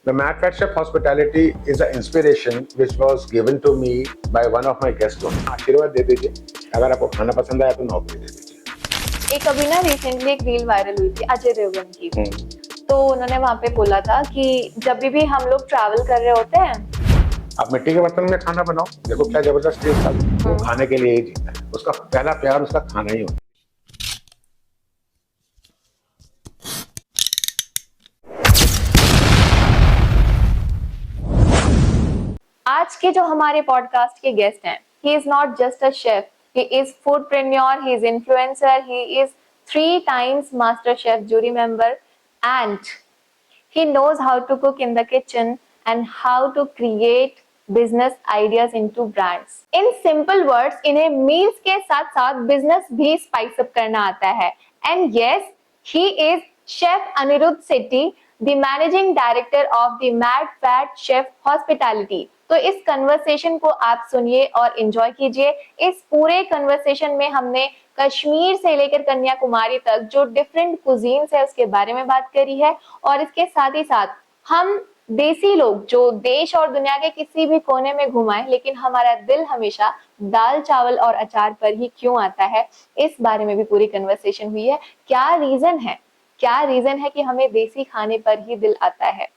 The Mad Fat Chef Hospitality is an inspiration which was given to me by one of my guests. आशीर्वाद दे दीजिए, अगर आपको खाना पसंद आया तो नौकरी दे दीजिए। एक अभी ना रिसेंटली एक रील वायरल हुई थी अजय देवगन की। तो उन्होंने वहां पे बोला था कि जब भी हम लोग ट्रैवल कर रहे होते हैं, आप मिट्टी के बर्तन में खाना बनाओ, देखो क्या जबरदस्त टेस्ट आता है। वो खाने के लिए ही जीता है, उसका पहला प्यार उसका खाना ही होता है। आज के जो हमारे पॉडकास्ट के गेस्ट हैं, he is not just a chef, he is foodpreneur, he is influencer, he is 3 times MasterChef jury member and he knows how to cook in the kitchen and how to create business ideas into brands. In simple words, इन्हें meals के साथ साथ business भी spice up करना आता है. And yes, he is Chef Anirudh Sethi, the managing director of the Mad Fat Chef Hospitality. तो इस कन्वर्सेशन को आप सुनिए और एंजॉय कीजिए। इस पूरे कन्वर्सेशन में हमने कश्मीर से लेकर कन्याकुमारी तक जो डिफरेंट कुजीन्स है उसके बारे में बात करी है, और इसके साथ ही साथ हम देसी लोग जो देश और दुनिया के किसी भी कोने में घुमाएं, लेकिन हमारा दिल हमेशा दाल चावल और अचार पर ही क्यों आता है, इस बारे में भी पूरी कन्वर्सेशन हुई है। क्या रीजन है कि हमें देसी खाने पर ही दिल आता है।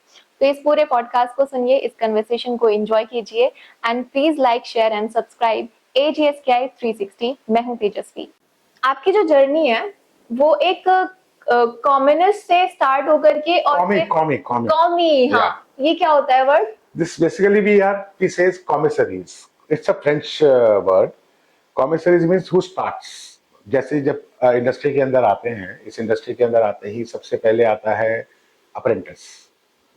तो इस पूरे पॉडकास्ट को सुनिए, इस कन्वर्सेशन को एंजॉय कीजिए and please like, share and subscribe AGSKI 360। मैं हूं तेजस्वी। आपकी जो जर्नी है वो एक कॉम्युनिस्ट से स्टार्ट होकर के और कॉमी, हाँ, ये क्या होता है word? This basically we says commissaries. It's a French word. Commissaries means who starts. जैसे जब इंडस्ट्री के अंदर आते हैं, इस इंडस्ट्री के अंदर आते ही सबसे पहले आता है अप्रेंटिस।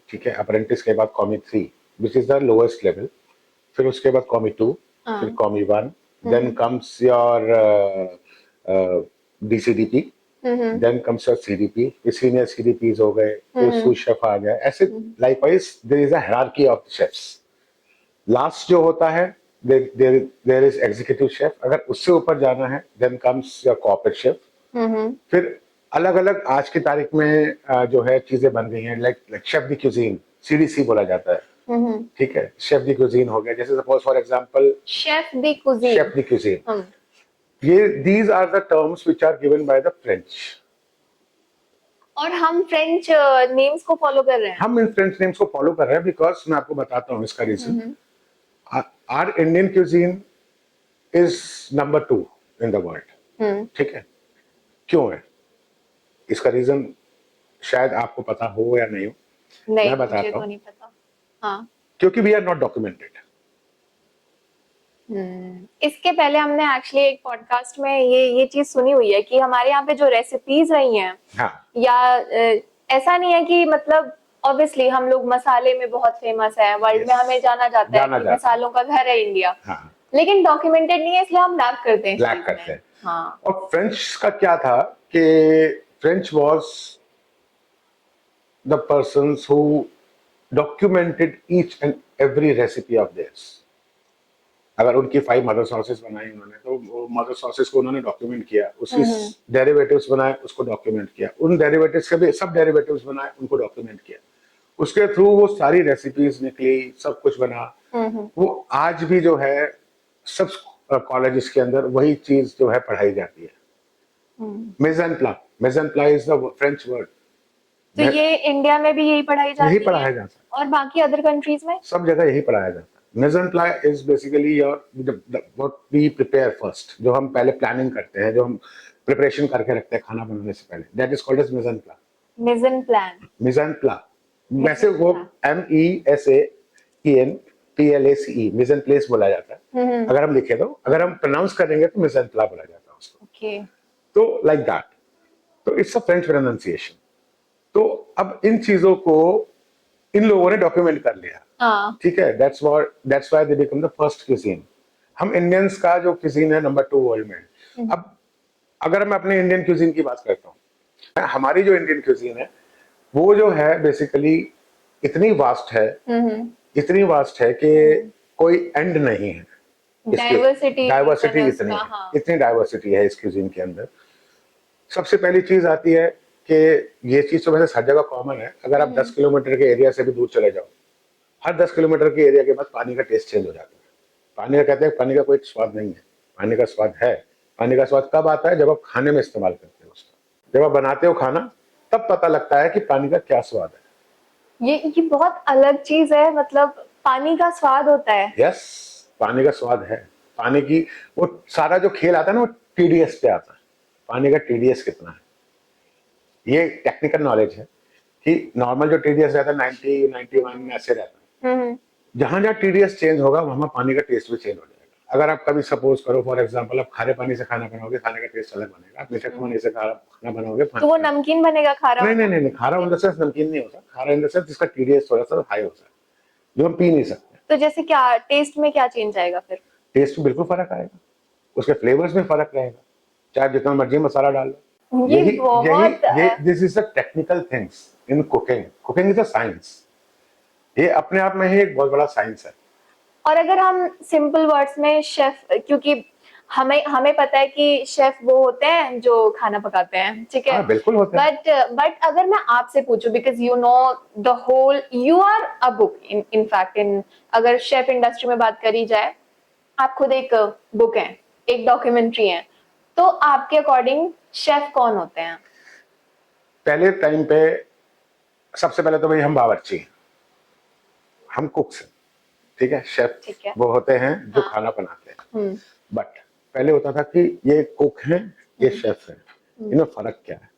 ठीक है, अप्रेंटिस के बाद commis 3 which is the lowest level, फिर उसके बाद कॉमी 2, फिर commis 1, then comes your DCDP, then comes your CDP, senior CDPs हो गए, फिर सूस शेफ आ गया। ऐसे likewise there is a hierarchy of chefs. Last जो होता है देयर इज एग्जीक्यूटिव शेफ, अगर उससे ऊपर जाना है then comes your corporate chef. फिर अलग अलग आज की तारीख में जो है चीजें बन गई हैं, like chef the cuisine, CDC बोला जाता है। ठीक है, शेफ द क्यूजीन हो गया। जैसे suppose for example chef de cuisine, ये these are the terms which are given by the French. और हम फ्रेंच नेम्स को फॉलो कर रहे हैं। हम इन फ्रेंच नेम्स को फॉलो कर रहे हैं बिकॉज मैं आपको बताता हूँ इसका reason. Our Indian cuisine is number 2 in the world. ठीक है, क्यों है इसका रीजन शायद आपको पता हो या नहीं हो। नहीं, मैं बताता मुझे तो हूँ। नहीं पता। हाँ, क्योंकि वी आर नॉट डॉक्यूमेंटेड। इसके पहले हमने एक्चुअली एक पॉडकास्ट में ये चीज सुनी हुई है कि हमारे यहाँ पे जो रेसिपीज रही हैं, हाँ, या ऐसा नहीं है कि मतलब ऑब्वियसली हम लोग मसाले में बहुत फेमस है वर्ल्ड में, हमें जाना जाता है कि मसालों का घर है इंडिया। हाँ, लेकिन डॉक्यूमेंटेड नहीं है, इसलिए हम लैक करते हैं। हाँ। और फ्रेंच का क्या था कि French was the persons who documented each and every recipe of theirs. अगर उनकी 5 मदर सॉसेस बनाई उन्होंने, तो वो मदर सॉसेस को उन्होंने डॉक्यूमेंट किया, उसकी डेरिवेटिव्स बनाए उसको डॉक्यूमेंट किया, उन डेरिवेटिव्स के भी सब डेरिवेटिव्स बनाए उनको डॉक्यूमेंट किया, उसके थ्रू वो सारी रेसिपीज निकली, सब कुछ बना। वो आज भी जो है सब कॉलेजेस के अंदर वही चीज जो है पढ़ाई जाती है। Mise en place is the French word. तो ये इंडिया में भी यही पढ़ाई जाती है? यही पढ़ाया जाता है। और बाकी अदर कंट्रीज में? सब जगह यही पढ़ाया जाता है। Mise en place is basically your what we prepare first, जो हम पहले प्लानिंग करते हैं, जो हम प्रिपरेशन करके रखते हैं खाना बनाने से पहले, that is called as mise en place. Mise en place वैसे वो MESANPLACE मेज़न प्लेस बोला जाता है। अगर हम लिखे तो, अगर हम प्रोनाउंस करेंगे तो मेज़न प्ला बोला जाता है उसको। तो लाइक दैट, तो इट्स अ फ्रेंच प्रोनाउंसिएशन। तो अब इन चीजों को इन लोगों ने डॉक्यूमेंट कर लिया। ठीक है, that's why they become the first cuisine. हम इंडियंस का जो क्यूजीन है नंबर 2 वर्ल्ड में। अब अगर मैं अपने इंडियन क्यूजीन की बात करता हूँ, हमारी जो इंडियन क्यूजीन है वो जो है बेसिकली इतनी वास्ट है कि कोई एंड नहीं है। डाइवर्सिटी इतनी डाइवर्सिटी है इस क्यूजीन के अंदर। सबसे पहली चीज आती है कि ये चीज तो वैसे हर जगह कॉमन है, अगर आप 10 किलोमीटर के एरिया से भी दूर चले जाओ, हर 10 किलोमीटर के एरिया के बाद पानी का टेस्ट चेंज हो जाता है। पानी का कहते हैं पानी का कोई स्वाद नहीं है, पानी का स्वाद है। पानी का स्वाद कब आता है? जब आप खाने में इस्तेमाल करते हो उसका, जब आप बनाते हो खाना, तब पता लगता है कि पानी का क्या स्वाद है। ये बहुत अलग चीज है, मतलब पानी का स्वाद होता है। यस, पानी का स्वाद है। पानी की वो सारा जो खेल आता है ना, वो टीडीएस पे आता है। पानी का टीडीएस कितना है, ये टेक्निकल नॉलेज है कि नॉर्मल जो टीडीएस रहता है 90, 91 ऐसे रहता है। जहां जहां टीडीएस चेंज होगा वहां पानी का टेस्ट भी चेंज हो जाएगा। अगर आप कभी सपोज करो फॉर एग्जांपल, आप खारे पानी से खाना बनाओगे, खाने का टेस्ट अलग बनेगा। आप मीठे पानी से खाना बनाओगे, तो वो नमकीन बनेगा, खारा? नहीं, खारा इन द सेंस नमकीन नहीं होता। खारा इन द सेंस इसका टीडीएस थोड़ा सा हाई होता है, जो हम पी नहीं सकते। तो जैसे क्या टेस्ट में क्या चेंज आएगा फिर? टेस्ट में बिल्कुल फर्क आएगा, उसके फ्लेवर्स में फर्क रहेगा, चाहे जितना मर्जी मसाला डाल लो। This is a technical things in cooking. Cooking is a science, ये अपने आप में ही एक बहुत बड़ा साइंस है। और अगर हम सिंपल वर्ड्स में शेफ, क्योंकि हमें पता है कि शेफ वो होते हैं जो खाना पकाते हैं, ठीक है? बिल्कुल होते हैं। बट अगर मैं आपसे पूछूं, because you know the whole, you are a book in fact, in अगर शेफ इंडस्ट्री में बात करी जाए, आप खुद एक बुक हैं, एक डॉक्यूमेंट्री है, तो आपके अकॉर्डिंग शेफ कौन होते हैं? पहले टाइम पे सबसे पहले तो भाई हम बावर्ची हैं, हम कुक्स हैं, ठीक है? शेफ वो होते हैं जो खाना बनाते हैं। बट पहले होता था कि ये कुक हैं, ये शेफ हैं, इनमें फर्क क्या है?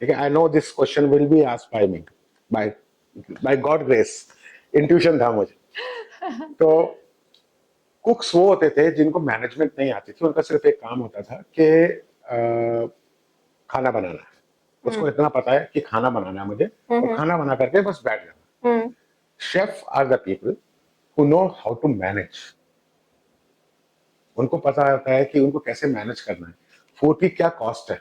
ठीक है, I know this question will be asked by me, by god grace, intuition था मुझे। तो कुक्स वो होते थे जिनको मैनेजमेंट नहीं आती थी, उनका सिर्फ एक काम होता था कि खाना बनाना है, उसको इतना पता है कि खाना बनाना है मुझे, और खाना बना करके बस बैठ जाना। Chef are the people who know how to manage. उनको पता होता है कि उनको कैसे मैनेज करना है, फूड की क्या कॉस्ट है,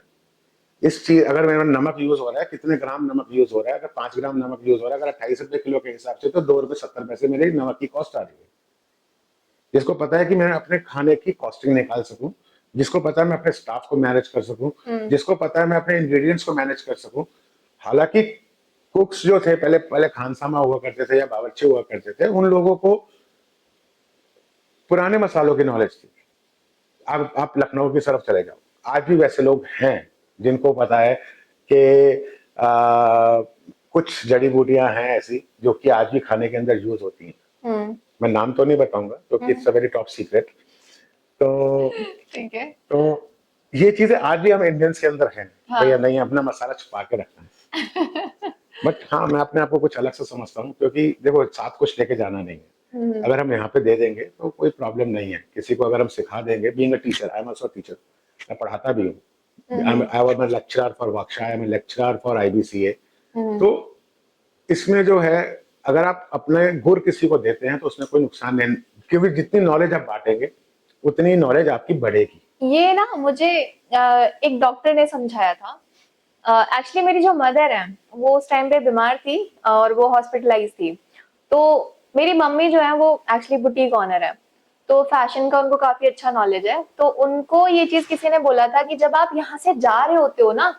इस चीज अगर मेरा नमक यूज हो रहा है, कितने ग्राम नमक यूज हो रहा है। अगर 5 ग्राम नमक यूज हो रहा है, अगर 28 रुपए किलो के हिसाब से, तो 2 रुपए 70 पैसे मेरी नमक की कॉस्ट आ रही है। जिसको पता है कि मैं अपने खाने की कॉस्टिंग निकाल सकूं, जिसको पता है मैं अपने स्टाफ को मैनेज कर सकूं, जिसको पता है मैं अपने इंग्रेडिएंट्स को मैनेज कर सकूं। हालांकि कुक्स जो थे पहले खानसामा हुआ करते थे या बावर्ची हुआ करते थे, उन लोगों को पुराने मसालों की नॉलेज थी। आप लखनऊ की तरफ चले जाओ, आज भी वैसे लोग हैं जिनको पता है कि कुछ जड़ी बूटियां हैं ऐसी जो कि आज भी खाने के अंदर यूज होती हैं। मैं नाम तो नहीं बताऊंगा क्योंकि it's a very top secret. तो ठीक है, तो ये चीजें आज भी हम इंडियंस के अंदर हैं। भैया नहीं, अपना मसाला छुपा के रखना है। बट हाँ, मैं अपने आप को कुछ अलग से समझता हूँ, क्योंकि देखो साथ कुछ लेके जाना नहीं है। अगर हम यहाँ पे दे देंगे तो कोई प्रॉब्लम नहीं है। किसी को अगर हम सिखा देंगे, being a teacher, I am also teacher, मैं पढ़ाता भी हूँ। I was a lecturer for वाक्शा, I am a lecturer for IBCA. तो इसमें जो है, अगर आप अपने गुर किसी को देते हैं तो उसमें कोई नुकसान नहीं, क्योंकि जितनी नॉलेज आप बांटेंगे उतनी नॉलेज आपकी बढ़ेगी। ये ना मुझे एक डॉक्टर ने समझाया था। एक्चुअली मेरी जो मदर है वो उस टाइम पे बीमार थी और वो हॉस्पिटलाइज थी। तो मेरी मम्मी जो है वो एक्चुअली बुटीक ऑनर है, तो फैशन का उनको काफी अच्छा नॉलेज है। तो उनको ये चीज किसी ने बोला था कि जब आप यहाँ से जा रहे होते हो ना,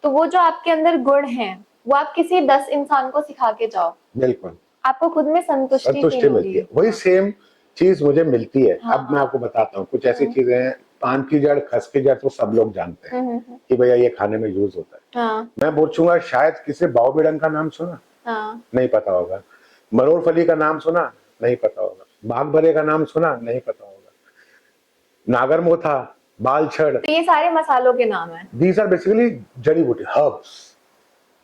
तो वो जो आपके अंदर गुण हैं वो आप किसी 10 इंसान को सिखा के जाओ, बिल्कुल आपको खुद में संतुष्टि फील मिलती है। होगी। वही सेम चीज मुझे मिलती है। हाँ, अब मैं आपको बताता हूँ कुछ ऐसी चीजें हैं। पान की जड़, खस की जड़ तो सब लोग जानते हैं कि भैया ये खाने में यूज होता है। हाँ, मैं पूछूंगा, शायद किसी बाव बिडन का नाम सुना? हाँ, नहीं पता होगा। मरोड़ फली का नाम सुना? नहीं पता होगा। बाग भरे का नाम सुना? नहीं पता होगा। नागर मोथा, बाल छड़, तो ये सारे मसालों के नाम हैं। these are basically जड़ी बूटी, herbs,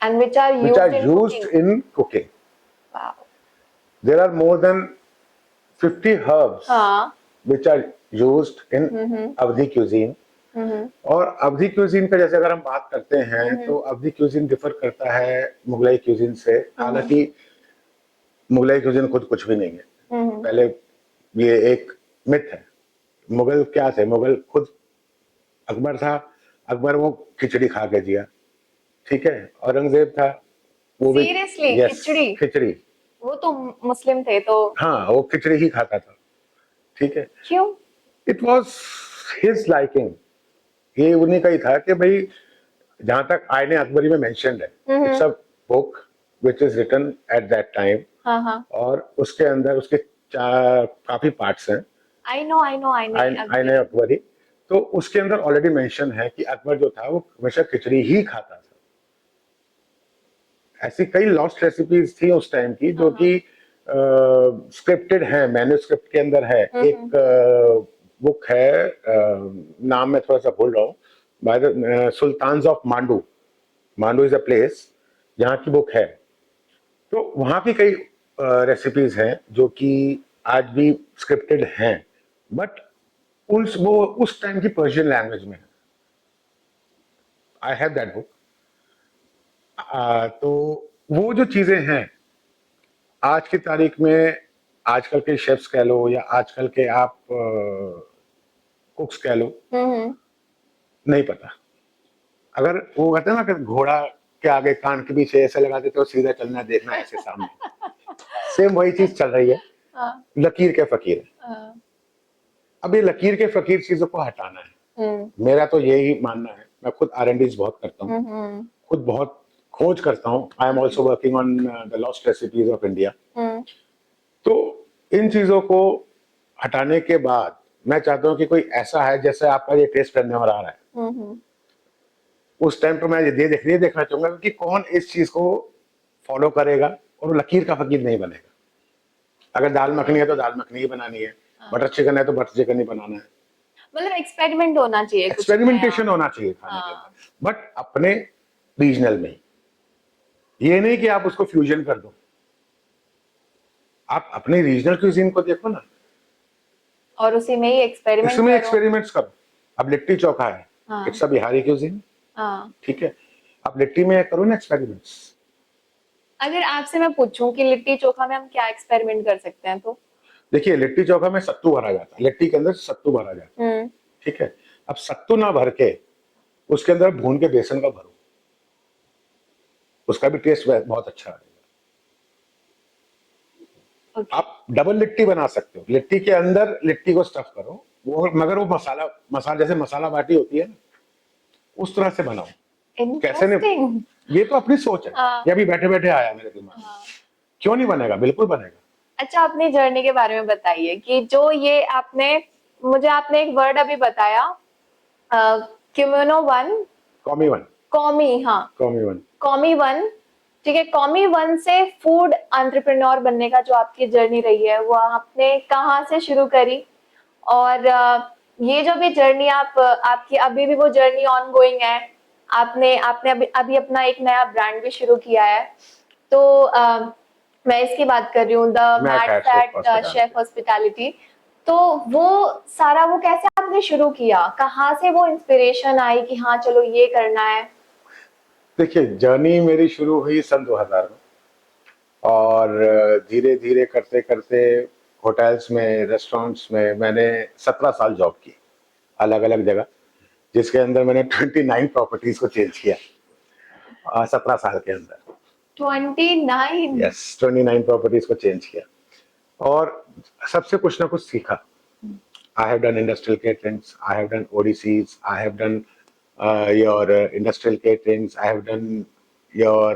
And which are used in cooking. Wow. There are more than 50 herbs हाँ, which are used in Awadhi cuisine. और अवधी क्यूजीन का जैसे अगर हम बात करते हैं तो अवधी क्यूजीन डिफर करता है मुगलाई क्यूजीन से। हालांकि मुगलाई क्यूजीन खुद कुछ भी नहीं है। पहले ये एक मिथ है। मुगल क्या थे? मुगल खुद अकबर था, अकबर वो खिचड़ी खा के जिया, ठीक है। औरंगजेब था, वो भी सीरियसली खिचड़ी। वो तो मुस्लिम थे तो हाँ, वो खिचड़ी ही खाता था, ठीक है। क्यों? It was his liking. ये उन्हीं का ही था कि भाई जहां तक आईने अकबरी में मेंशन्ड है, it's a book which is written at that time, हाँ और उसके अंदर उसके काफी पार्ट्स हैं। आई नो आईने आईने अकबरी, तो उसके अंदर ऑलरेडी मेंशन है कि अकबर जो था वो हमेशा खिचड़ी ही खाता था। ऐसी कई लॉस्ट रेसिपीज थी उस टाइम की जो कि स्क्रिप्टेड है, मैन्युस्क्रिप्ट के अंदर है। एक बुक है, नाम मैं थोड़ा सा भूल रहा हूँ, by the sultans of Mandu. Mandu is a place जहाँ की बुक है। तो वहां की कई रेसिपीज हैं जो कि आज भी स्क्रिप्टेड हैं, बट वो उस टाइम की पर्शियन लैंग्वेज में है। I have that book. तो वो जो चीजें हैं आज की तारीख में, आजकल के शेफ्स कह लो या आजकल के आप कुक्स कह लो, नहीं पता। अगर वो कहते हैं ना कि घोड़ा के आगे कान के पीछे ऐसे लगा देते हो, सीधा चलना देखना ऐसे सामने, सेम वही चीज चल रही है। लकीर के फकीर है। अब ये लकीर के फकीर चीजों को हटाना है। मेरा तो यही मानना है। मैं खुद R&Ds बहुत करता हूँ, खुद बहुत खोज करता हूँ। I am also working on the lost recipes of India. तो इन चीजों को हटाने के बाद मैं चाहता हूँ कि कोई ऐसा है जैसे आपका ये टेस्ट करने और आ रहा है, उस टाइम पर मैं ये देखना चाहूंगा कि कौन इस चीज को फॉलो करेगा और वो लकीर का फकीर नहीं बनेगा। अगर दाल मखनी है तो दाल मखनी ही बनानी है, बटर चिकन है तो बटर चिकन ही बनाना है। मतलब एक्सपेरिमेंट होना चाहिए, एक्सपेरिमेंटेशन होना चाहिए खाने के अंदर, बट अपने रीजनल में। ये नहीं कि आप उसको फ्यूजन कर दो। आप अपने रीजनल क्यूजीन को देखो ना, और उसी में ही एक्सपेरिमेंट इसमें एक्सपेरिमेंट्स करो। अब लिट्टी चोखा है, इट्स अ बिहारी क्यूजीन, ठीक है। अब लिट्टी में करो ना एक्सपेरिमेंट्स। अगर आपसे मैं पूछूं कि लिट्टी चोखा में हम क्या एक्सपेरिमेंट कर सकते हैं, तो देखिए, लिट्टी चोखा में सत्तू भरा जाता है, लिट्टी के अंदर सत्तू भरा जाता है, ठीक है। अब सत्तू ना भर के उसके अंदर भून के बेसन का भरो, उसका भी टेस्ट बहुत अच्छा आएगा। आप डबल लिट्टी बना सकते हो, लिट्टी के अंदर लिट्टी को स्टफ करो, वो मगर वो मसाला जैसे मसाला बाटी होती है ना, उस तरह से बनाओ। कैसे नहीं, ये तो अपनी सोच है, ये अभी बैठे बैठे आया मेरे दिमाग में। क्यों नहीं बनेगा, बिल्कुल बनेगा। अच्छा, अपनी जर्नी के बारे में बताइए कि जो ये आपने आपने एक वर्ड अभी बताया, कॉमी वन, कॉमी वन, ठीक है। कॉमी वन से फूड एंटरप्रेन्योर बनने का जो आपकी जर्नी रही है, वो आपने कहाँ से शुरू करी, और ये जो भी जर्नी आपकी अभी भी वो जर्नी ऑन गोइंग है। आपने अभी अपना एक नया ब्रांड भी शुरू किया है, तो मैं इसकी बात कर रही हूँ, the mad fat chef hospitality. तो वो सारा वो कैसे आपने शुरू किया, कहाँ से वो इंस्पिरेशन आई कि हाँ चलो ये करना है? देखिए, जर्नी मेरी शुरू हुई सन 2000 में, और धीरे धीरे करते करते होटल्स में, रेस्टोरेंट्स में मैंने 17 साल जॉब की, अलग अलग जगह, जिसके अंदर मैंने 29 प्रॉपर्टीज को चेंज किया 17 साल के अंदर। 29? यस, 29 प्रॉपर्टीज को चेंज किया और सबसे कुछ ना कुछ सीखा। I have done industrial caterings, I have done ODCs, I have done your industrial caterings, I have done your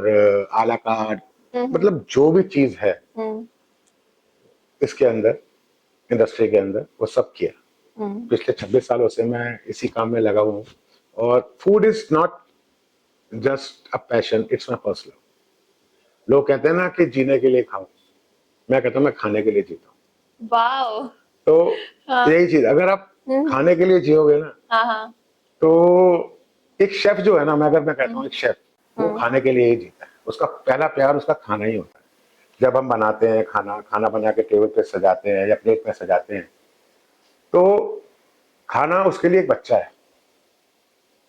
à la carte, मतलब जो भी चीज है इसके अंदर, इंडस्ट्री के अंदर, वो सब किया। पिछले 26 सालों से मैं इसी काम में लगा हुआ हूँ, और food is not just a passion, it's my personal love. लोग कहते हैं ना कि जीने के लिए खाओ, मैं कहता हूँ मैं खाने के लिए जीता हूँ। वाओ। तो यही चीज, अगर आप खाने के लिए जियोगे ना, तो एक शेफ जो है ना, मैं कहता हूँ एक शेफ, वो खाने के लिए ही जीता है। उसका पहला प्यार उसका खाना ही होता है। जब हम बनाते हैं खाना बना के टेबल पे सजाते हैं या प्लेट में सजाते हैं, तो खाना उसके लिए एक बच्चा है।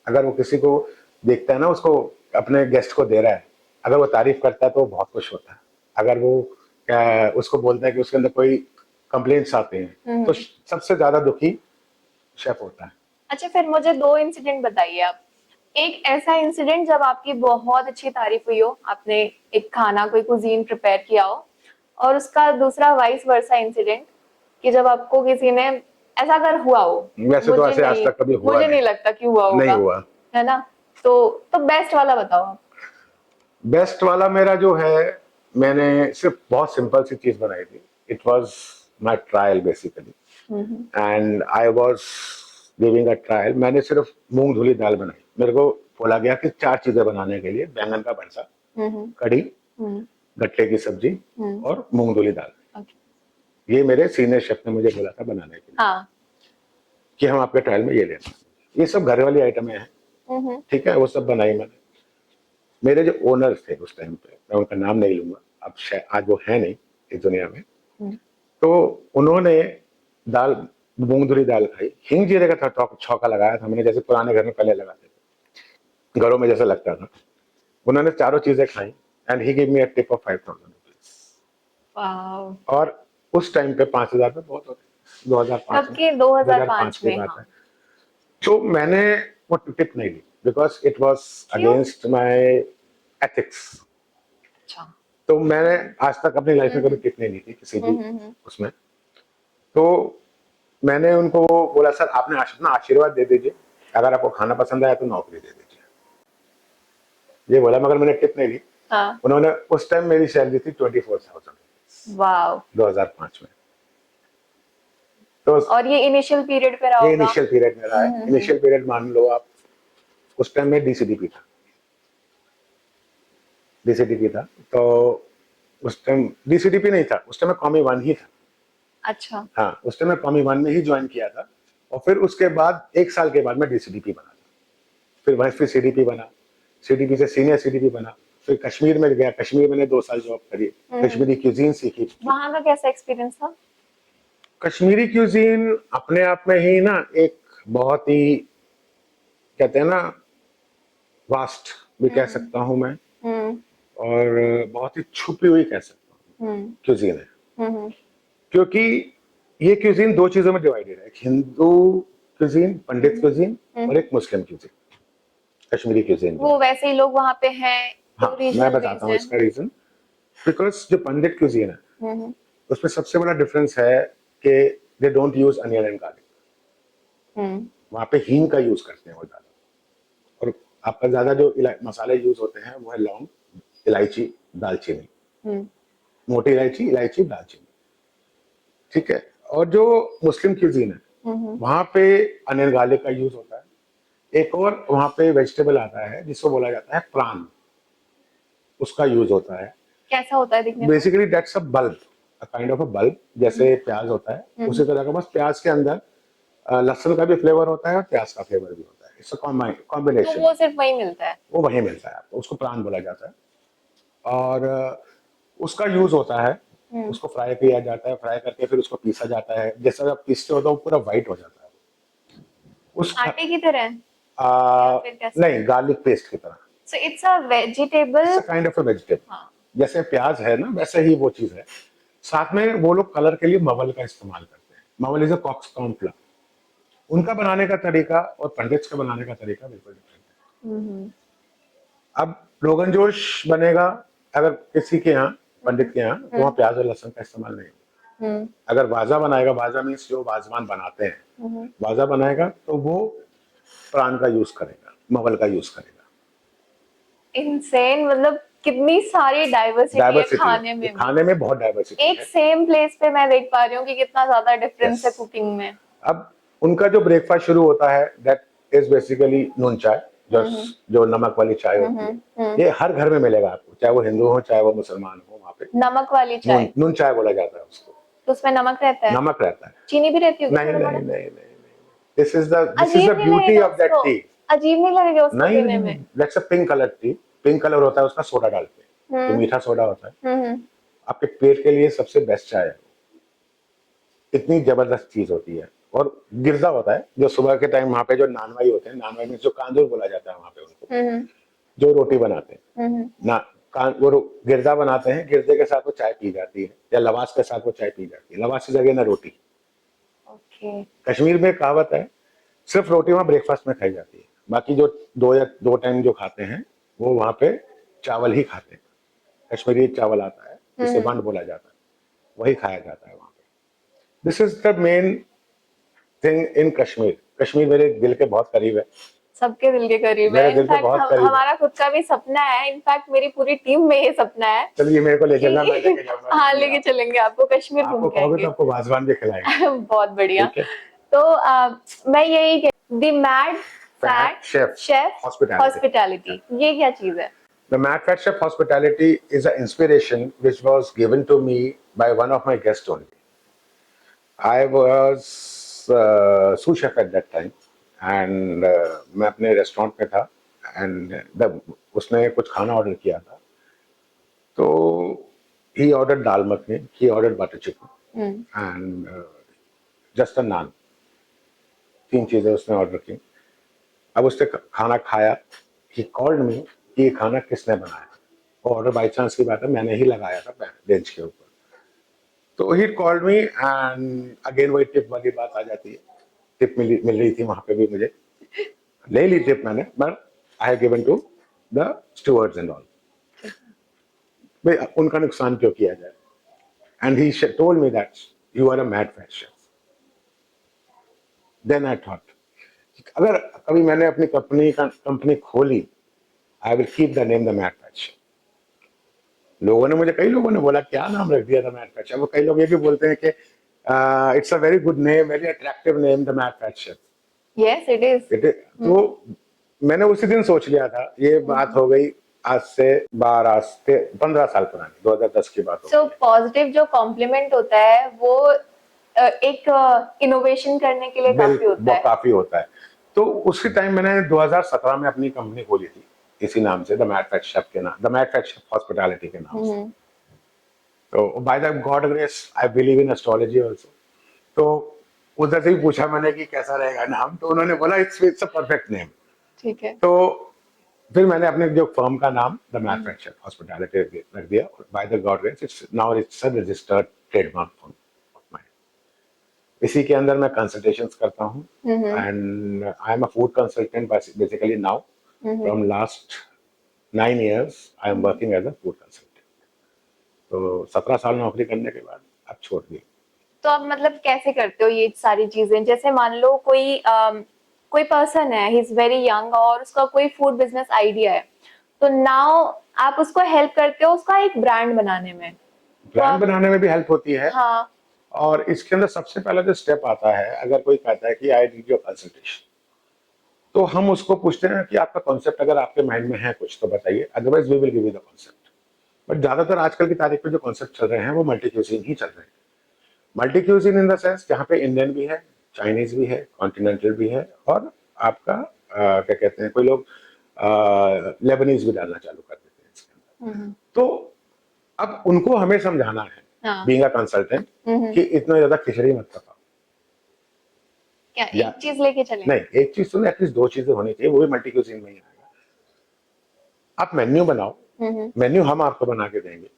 अगर वो किसी को देखता है ना, उसको अपने गेस्ट को दे रहा है, अगर वो तारीफ करता है तो बहुत खुश होता है। अगर वो उसको बोलता है कि उसके अंदर कोई कंप्लेंट्स आते हैं, तो सबसे ज्यादा दुखी शेफ होता है। अच्छा, फिर मुझे 2 इंसिडेंट बताइए आप। एक ऐसा इंसिडेंट जब आपकी बहुत अच्छी तारीफ हुई हो, आपने एक खाना, कोई कुजीन प्रिपेयर किया हो, और उसका दूसरा वाइस वर्सा इंसिडेंट कि जब आपको किसी ने ऐसा अगर हुआ हो। वैसे तो ऐसे आज तक कभी हुआ मुझे नहीं लगता कि हुआ होगा, नहीं हुआ, है ना? तो बेस्ट वाला बताओ आप। बेस्ट वाला मेरा जो है, मैंने सिर्फ बहुत सिंपल सी चीज बनाई थी. It was my trial basically, and I was giving a trial. मैंने सिर्फ मूंग धुली दाल बनाई. मेरे को बोला गया कि 4 चीजें बनाने के लिए: बैंगन का भरता, कढ़ी, गट्टे की सब्जी और मूंग धुली दाल. ये मेरे सीनियर शेफ ने मुझे बोला था बनाने के लिए. हाँ. कि हम आपके ट्रायल में ये लेना. ये सब घर वाली आइटमें हैं, ठीक है, वो सब बनाई मैंने. मेरे जो ओनर्स थे उस टाइम पे, मैं उनका नाम नहीं लूंगा, अब आज वो है नहीं इस दुनिया में. तो उन्होंने दाल, मूंग धुली दाल खाई, हिंग जीरे का था छौंका लगाया था मैंने, जैसे पुराने घर में पहले लगाते थे, घरों में जैसा लगता था. उन्होंने चारों चीजें खाई, and he give me a tip of 5,000 rupees. और उस टाइम पे 5,000 पे बहुत होते, 2005 में, 2005 की में. बात है. तो मैंने वो टिप नहीं ली, because it was against my ethics. तो मैंने आज तक अपनी लाइफ में कभी टिप नहीं ली थी किसी भी उसमें. तो मैंने उनको बोला, सर आपने अपना आशीर्वाद दे दीजिए, अगर आपको खाना पसंद आया तो नौकरी दे दीजिए. ये बोला, मगर मैंने टिप नहीं ली. उन्होंने, उस टाइम मेरी सैलरी थी 24,000. वाओ. 2005 में. तो और ये इनिशियल पीरियड पे रहा होगा. ये इनिशियल पीरियड में रहा है. इनिशियल पीरियड मान लो आप, उस टाइम में डीसीडीपी था. डीसीडीपी था, तो उस टाइम डीसीडीपी नहीं था, उस टाइम में कॉमी 1 ही था. अच्छा. हाँ, उस टाइम में कॉमी 1 में ही ज्वाइन किया था. और फिर उसके बाद 1 साल के बाद मैं डीसीडीपी बना. फिर वहीं फिर सीडीपी बना, सीडीपी से सीनियर सीडीपी बना. फिर कश्मीर में गया, कश्मीर मैंने 2 साल जॉब करी, कश्मीरी क्यूजीन सीखी. वहां का कैसा एक्सपीरियंस था? कश्मीरी क्यूजीन अपने आप में ही ना एक बहुत ही, कहते हैं ना, वास्ट भी कह सकता हूं मैं, और बहुत ही छुपी हुई कह सकता हूँ क्यूजीन है. क्योंकि ये क्यूजीन 2 चीजों में डिवाइडेड है: एक हिंदू क्यूजीन, पंडित क्यूजीन, और एक मुस्लिम क्यूजीन. कश्मीरी क्यूजीन वो वैसे ही लोग वहां पे हैं. हाँ, मैं बताता हूँ इसका रीजन. बिकॉज जो पंडित क्यूजीन है उसमें सबसे बड़ा डिफरेंस है कि they don't use onion and garlic. वहां पे हींग का यूज करते हैं वो ज्यादा. और आपका ज्यादा जो मसाले यूज होते हैं वो है लौंग, इलायची, दालचीनी, मोटी इलायची, इलायची, दालचीनी. ठीक है. और जो मुस्लिम क्यूजीन है वहां पे अनियन गार्लिक का यूज होता है. एक और वहां पे वेजिटेबल आता है जिसको बोला जाता है प्रान, उसका यूज होता है. कैसा होता है दिखने में? Basically that's a bulb, a kind of a bulb, जैसे प्याज होता है उसी तरह का, बस प्याज के अंदर लहसुन का भी फ्लेवर होता है और प्याज का फ्लेवर भी होता है. It's a combination. तो वो सिर्फ वही मिलता है? वो वही मिलता है आपको, उसको प्राण बोला जाता है. और उसका यूज होता है, उसको फ्राई किया जाता है, फ्राई करके फिर उसको पीसा जाता है. जैसा आप पीसते हो तो वो पूरा व्हाइट हो जाता है. उस आटे की तरह? नहीं, गार्लिक पेस्ट की तरह. So it's a vegetable, kind of a vegetable. जैसे प्याज है ना, वैसे ही वो चीज है. साथ में वो लोग कलर के लिए मवल का इस्तेमाल करते हैं. मवल इज अ कॉर्नफ्लावर. उनका बनाने का तरीका और पंडित का बनाने का तरीका बिल्कुल डिफरेंट है. अब रोगन जोश बनेगा अगर किसी के यहाँ, पंडित के यहाँ, तो वहाँ प्याज और लहसुन का इस्तेमाल नहीं होगा. अगर वाजा बनाएगा, वाजा मीन्स जो वाजवान बनाते हैं, वाजा बनाएगा तो वो प्राण का यूज करेगा, मवल का यूज करेगा. इनसेन. मतलब कितनी सारी डाइवर्सिटी है खाने में. खाने में बहुत डाइवर्सिटी एक सेम प्लेस पे मैं देख पा रही हूँ कि कितना ज्यादा डिफरेंस है कुकिंग में. अब उनका जो ब्रेकफास्ट शुरू होता है दैट इज बेसिकली नून चाय, जो नमक वाली चाय होती है. ये हर घर में मिलेगा आपको, चाहे वो हिंदू हो चाहे वो मुसलमान हो. वहाँ पे नमक वाली चाय, नून चाय बोला जाता है उसको. तो उसमें नमक रहता है? नमक रहता है. चीनी भी रहती होगी? नहीं नहीं नहीं नहीं. This is the beauty of that T. अजीब नहीं लगेगा उसको पीने में? That's a pink colour T. Pink colour होता है उसका सोडा डालते हैं, तो मीठा सोडा होता है. आपके पेट के लिए सबसे बेस्ट चाय है. इतनी जबरदस्त चीज होती है. और गिरजा होता है जो सुबह के टाइम वहाँ पे जो नानवाई होते हैं, नानवाई में जो कांदूर बोला जाता है वहाँ पे उनको, जो रोटी बनाते हैं ना, वो गिरजा बनाते हैं. गिरजे के साथ वो चाय पी जाती है, या लवास के साथ वो चाय पी जाती है. लवास की जगह ना रोटी. कश्मीर में कहावत है, सिर्फ रोटी वहाँ ब्रेकफास्ट में खाई जाती है, बाकी जो 2 टाइम जो खाते हैं वो वहाँ पे चावल ही खाते हैं. कश्मीरी चावल आता है जिसे वंड बोला जाता है, वही खाया जाता है वहाँ पे. This is the main thing in Kashmir. Kashmir मेरे दिल के बहुत करीब है. सबके दिल के करीब है। मेरे दिल के इनफैक्ट बहुत करीब है। हमारा खुद का भी सपना है, इनफैक्ट मेरी पूरी टीम में ये सपना है। चलिए मेरे को ले चलना, मैं लेके जाऊंगा। हाँ, लेके चलेंगे आपको, कश्मीर घूम आपको के कहोगे तो आएंगे। आपको वाजवान भी खिलाएंगे। बहुत बढ़िया। ठीक है। तो मैं यही the mad fat fat chef hospitality. Hospitality, ये क्या चीज है? The Mad Fat Chef Hospitality is an inspiration which was given to me by one of my guests only. I was sous chef at that time and मैं अपने restaurant में था and उसने कुछ खाना ऑर्डर किया था, तो he ordered dal makhani, he ordered butter chicken and just a naan, 3 चीजें उसने ऑर्डर की। अब उसने खाना खाया, he called me कि ये खाना किसने बनाया। ऑर्डर बाई चांस की बात है, मैंने ही लगाया था बेंच के ऊपर। तो he called me and again वही टिप वाली बात आ जाती है। टिप मिल रही थी वहां पे भी, मुझे ले ली टिप मैंने, but I have given to the stewards and all. भाई उनका नुकसान क्यों किया जाए। And he told me that you are a mad fat chef. Then I thought अगर कभी मैंने अपनी कंपनी खोली, I will keep the name the mad fat chef. कई लोगों ने बोला क्या नाम रख दिया द मैड फैट शेफ। वो कई लोग ये भी बोलते हैं कि it's a very good name, very attractive name, the mad fat chef. Yes it is. तो मैंने उसी दिन सोच लिया था। ये बात हो गई आज से 15 साल पुरानी, 2010 की बात हो गई। पॉजिटिव जो कॉम्प्लीमेंट होता है वो एक इनोवेशन करने के लिए काफी होता है। तो उसी टाइम मैंने 2017 में अपनी कंपनी खोली थी इसी नाम से, द मैड फैट शेफ के नाम, the mad fat chef hospitality के नाम से। तो bye the god grace I believe in astrology also. तो उधर से भी पूछा मैंने कि कैसा रहेगा नाम, तो उन्होंने बोला इट्स अ परफेक्ट नेम। ठीक है। तो फिर मैंने अपने जो फर्म का नाम the mad fat chef hospitality रख दिया। By the god grace it's a registered trademark for my. इसी के अंदर मैं कंसल्टेशंस करता हूँ and I am a food consultant basically now. From last 9 years I am working as a food consultant. तो 17 साल नौकरी करने के बाद अब छोड़ दी। तो आप मतलब कैसे करते हो ये सारी चीजें? जैसे मान लो कोई पर्सन है, ही इज वेरी यंग और उसका कोई फूड बिजनेस आइडिया है, तो नाउ आप उसको हेल्प करते हो उसका एक ब्रांड बनाने में। ब्रांड बनाने में भी हेल्प होती है। हाँ। और इसके अंदर सबसे पहला जो स्टेप आता है, अगर कोई कहता है कि आई नीड योर कंसल्टेशन, तो हम उसको पूछते हैं कि आपका कॉन्सेप्ट अगर आपके माइंड में है कुछ तो बताइए, otherwise we will give you the concept. But ज्यादातर आजकल की तारीख में जो कॉन्सेप्ट चल रहे हैं वो मल्टी क्यूजिन ही चल रहे हैं। Multi cuisine in the sense जहाँ पे इंडियन भी है, चाइनीज भी है, कॉन्टिनेंटल भी है, और आपका क्या कहते हैं, कोई लोग लेबनीज भी डालना चालू कर देते हैं इसके अंदर। तो अब उनको हमें समझाना है बीइंग अ कंसल्टेंट कि इतना ज्यादा खिचड़ी मत पकाओ। क्या एक चीज लेके चलें? नहीं, एक चीज तो एटलीस्ट 2 चीजें होनी चाहिए, वो भी मल्टी क्यूजिन में ही आएगा। आप मेन्यू बनाओ, मेन्यू हम आपको बना के देंगे,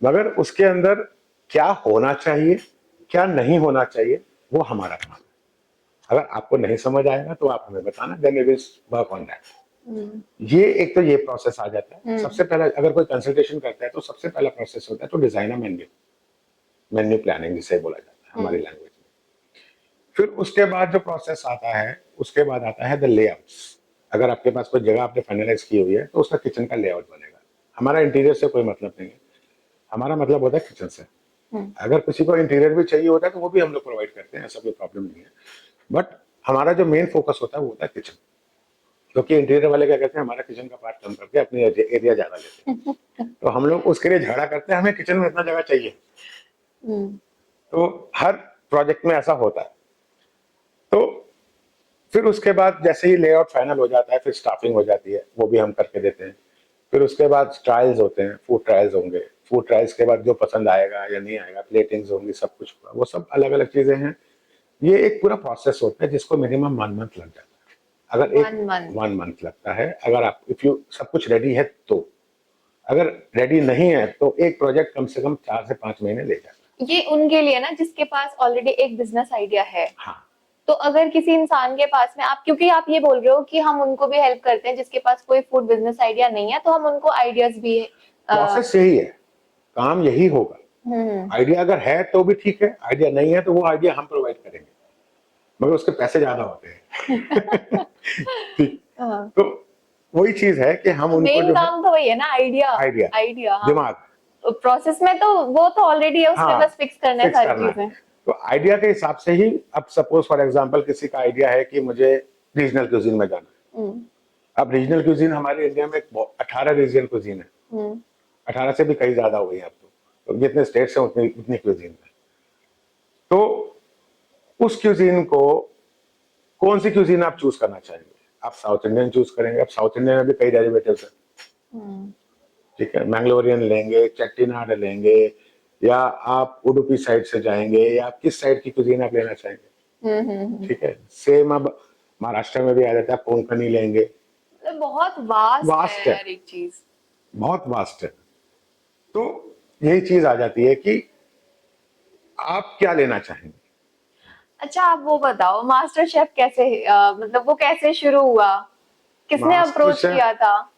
मगर उसके अंदर क्या होना चाहिए, क्या नहीं होना चाहिए, वो हमारा काम है। अगर आपको नहीं समझ आएगा तो आप हमें बताना, then we will work on that. ये एक तो ये प्रोसेस आ जाता है। सबसे पहला अगर कोई कंसल्टेशन करता है तो सबसे पहला प्रोसेस होता है तो डिजाइन अ मेन्यू प्लानिंग जिसे बोला जाता है हमारी लैंग्वेज में। फिर उसके बाद जो प्रोसेस आता है, उसके बाद आता है द लेआउट्स। अगर आपके पास कोई जगह आपने फाइनलाइज की हुई है तो उसका किचन का लेआउट बनेगा। हमारा इंटीरियर से कोई मतलब नहीं है, हमारा मतलब होता है किचन से। अगर किसी को इंटीरियर भी चाहिए होता है तो वो भी हम लोग प्रोवाइड करते हैं, ऐसा कोई प्रॉब्लम नहीं है। बट हमारा जो मेन फोकस होता है वो होता है किचन, क्योंकि इंटीरियर वाले क्या करते हैं, हमारा किचन का पार्ट कम करके अपनी एरिया ज्यादा लेते हैं। तो हम लोग उसके लिए झगड़ा करते हैं, हमें किचन में इतना जगह चाहिए। तो हर प्रोजेक्ट में ऐसा होता है। तो फिर उसके बाद जैसे ही लेआउट फाइनल हो जाता है, फिर स्टाफिंग हो जाती है, वो भी हम करके देते हैं। फिर उसके बाद ट्रायल्स होते हैं, फूड ट्रायल्स होंगे। फूड ट्रायल्स के बाद जो पसंद आएगा या नहीं आएगा, प्लेटिंग्स होंगी, सब कुछ होगा, वो सब अलग अलग चीजें हैं। ये एक पूरा प्रोसेस होता है जिसको मिनिमम 1 month लग जाता है। अगर एक 1 month लगता है, अगर आप इफ यू सब कुछ रेडी है तो। अगर रेडी नहीं है तो एक प्रोजेक्ट कम से कम 4 से 5 महीने ले जाता है। ये उनके लिए ना जिसके पास ऑलरेडी एक बिजनेस आइडिया है। हाँ। तो अगर किसी इंसान के पास में क्योंकि आप ये बोल रहे हो कि हम उनको भी हेल्प करते हैं जिसके पास कोई फूड बिजनेस आइडिया नहीं है, तो हम उनको आइडियाज भी प्रोसेस यही है, काम यही होगा। आइडिया अगर है तो भी ठीक है, आइडिया नहीं है तो वो आइडिया हम प्रोवाइड करेंगे, मगर उसके पैसे ज्यादा होते हैं। हाँ। तो वही चीज है कि हम उनको मेन जो है काम तो वही है ना, आइडिया। आइडिया, आइडिया, हाँ। दिमाग, प्रोसेस में तो वो तो ऑलरेडी है, उसमें हाँ बस फिक्स करना है फिक्स सारी करना है। चीजें। तो आइडिया के हिसाब से ही, अब सपोज फॉर एग्जांपल किसी का आइडिया है कि मुझे रीजनल क्यूजीन में जाना है। हम्म। अब रीजनल क्यूजीन हमारे इंडिया में 18 रीजनल क्यूजीन है, हम्म। 18 से भी कई ज्यादा हो गई है अब तो जितने स्टेट्स हैं उतनी उतनी क्यूजीन है। तो उस क्यूजीन को, कौन सी क्यूजीन आप चूज करना चाहेंगे? आप साउथ इंडियन चूज करेंगे, अब साउथ इंडियन में भी कई डेरिवेटिव्स हैं, हम्म। ठीक है, मैंगलोरियन लेंगे, चेट्टीनाड लेंगे, या आप उडुपी साइड से जाएंगे, या आप किस साइड की कुजीन आप लेना चाहेंगे, ठीक है। सेम अब महाराष्ट्र में भी आ जाता है, कोंकणी लेंगे। मतलब बहुत वास्ट है वास्ट है, यार एक चीज। बहुत वास्ट है। तो यही चीज आ जाती है कि आप क्या लेना चाहेंगे। अच्छा, आप वो बताओ, मास्टर शेफ कैसे मतलब वो कैसे शुरू हुआ, किसने मास्टर अप्रोच शेफ, किया था?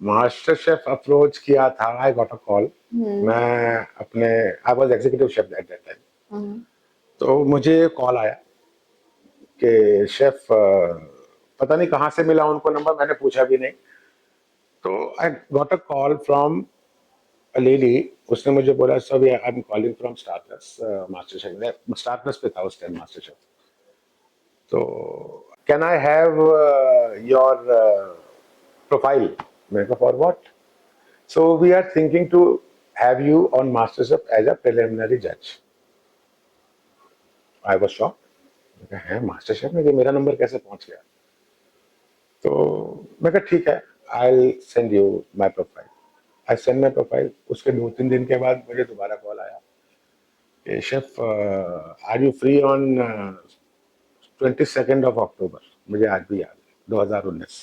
मास्टर शेफ अप्रोच किया था, आई गॉट अ कॉल। हम्म। मैं अपने, I was executive chef at that time. Hmm. तो मुझे कॉल आया कि शेफ, पता नहीं कहाँ से मिला उनको नंबर, मैंने पूछा भी नहीं। तो I got a call from a lady, उसने मुझे बोला sir I am calling from Star Plus MasterChef, Star Plus पे था उस टाइम मास्टर शेफ। तो can I have your profile? मैंने कहा for what? So we are thinking to have you on MasterChef as a preliminary जज। I was shock, है MasterChef में, कि मेरा नंबर कैसे पहुंच गया? तो मैं कहा ठीक है, I send you my profile. I send my profile. उसके 2-3 दिन के बाद मुझे दोबारा कॉल आया कि chef are you free on 22 of October. मुझे आज भी याद है, 2019।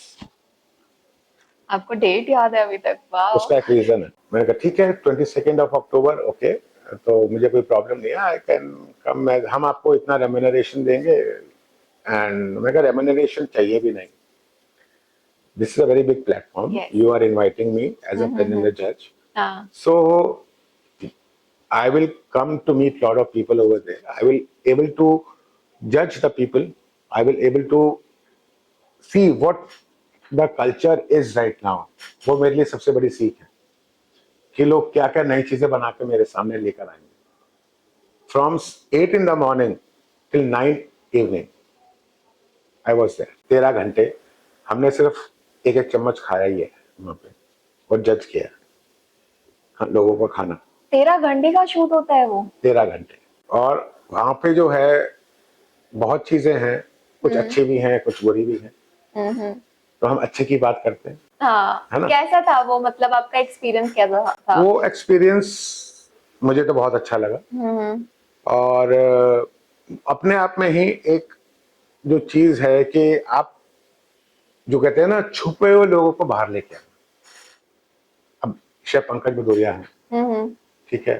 आपको डेट याद है अभी तक? वाह। उसका एक रीजन है। मैंने कहा ठीक है, 22 ऑफ अक्टूबर, ओके। तो मुझे कोई प्रॉब्लम नहीं है, आई कैन कम, हम आपको इतना रेम्यूनरेशन देंगे। एंड मैं कहा रेम्यूनरेशन चाहिए भी नहीं, this is a very big platform. Yes. You are inviting me as a preliminary judge. हाँ। So I will come to meet a lot of people over there. I will able to judge the people. I will able to see what the culture is right now. वो मेरे लिए सबसे बड़ी सीख है कि लोग क्या क्या नई चीजें बना के मेरे सामने लेकर आएंगे। From 8 in the morning till 9 evening, I was there. 13 घंटे हमने सिर्फ एक एक चम्मच खाया ही है वहां पे, और जज किया लोगों को खाना। 13 घंटे का शूट होता है वो? 13 घंटे। और वहां पे जो है बहुत चीजें हैं, कुछ अच्छी भी हैं, कुछ बुरी भी हैं। हम्म। तो हम अच्छे की बात करते हैं, हाँ, है ना। कैसा था वो, मतलब आपका एक्सपीरियंस कैसा था? वो एक्सपीरियंस मुझे तो बहुत अच्छा लगा। और अपने आप में ही एक जो चीज है कि आप जो कहते हैं ना, छुपे हुए लोगों को बाहर लेके आना। अब शेफ पंकज भदौरिया है, ठीक है,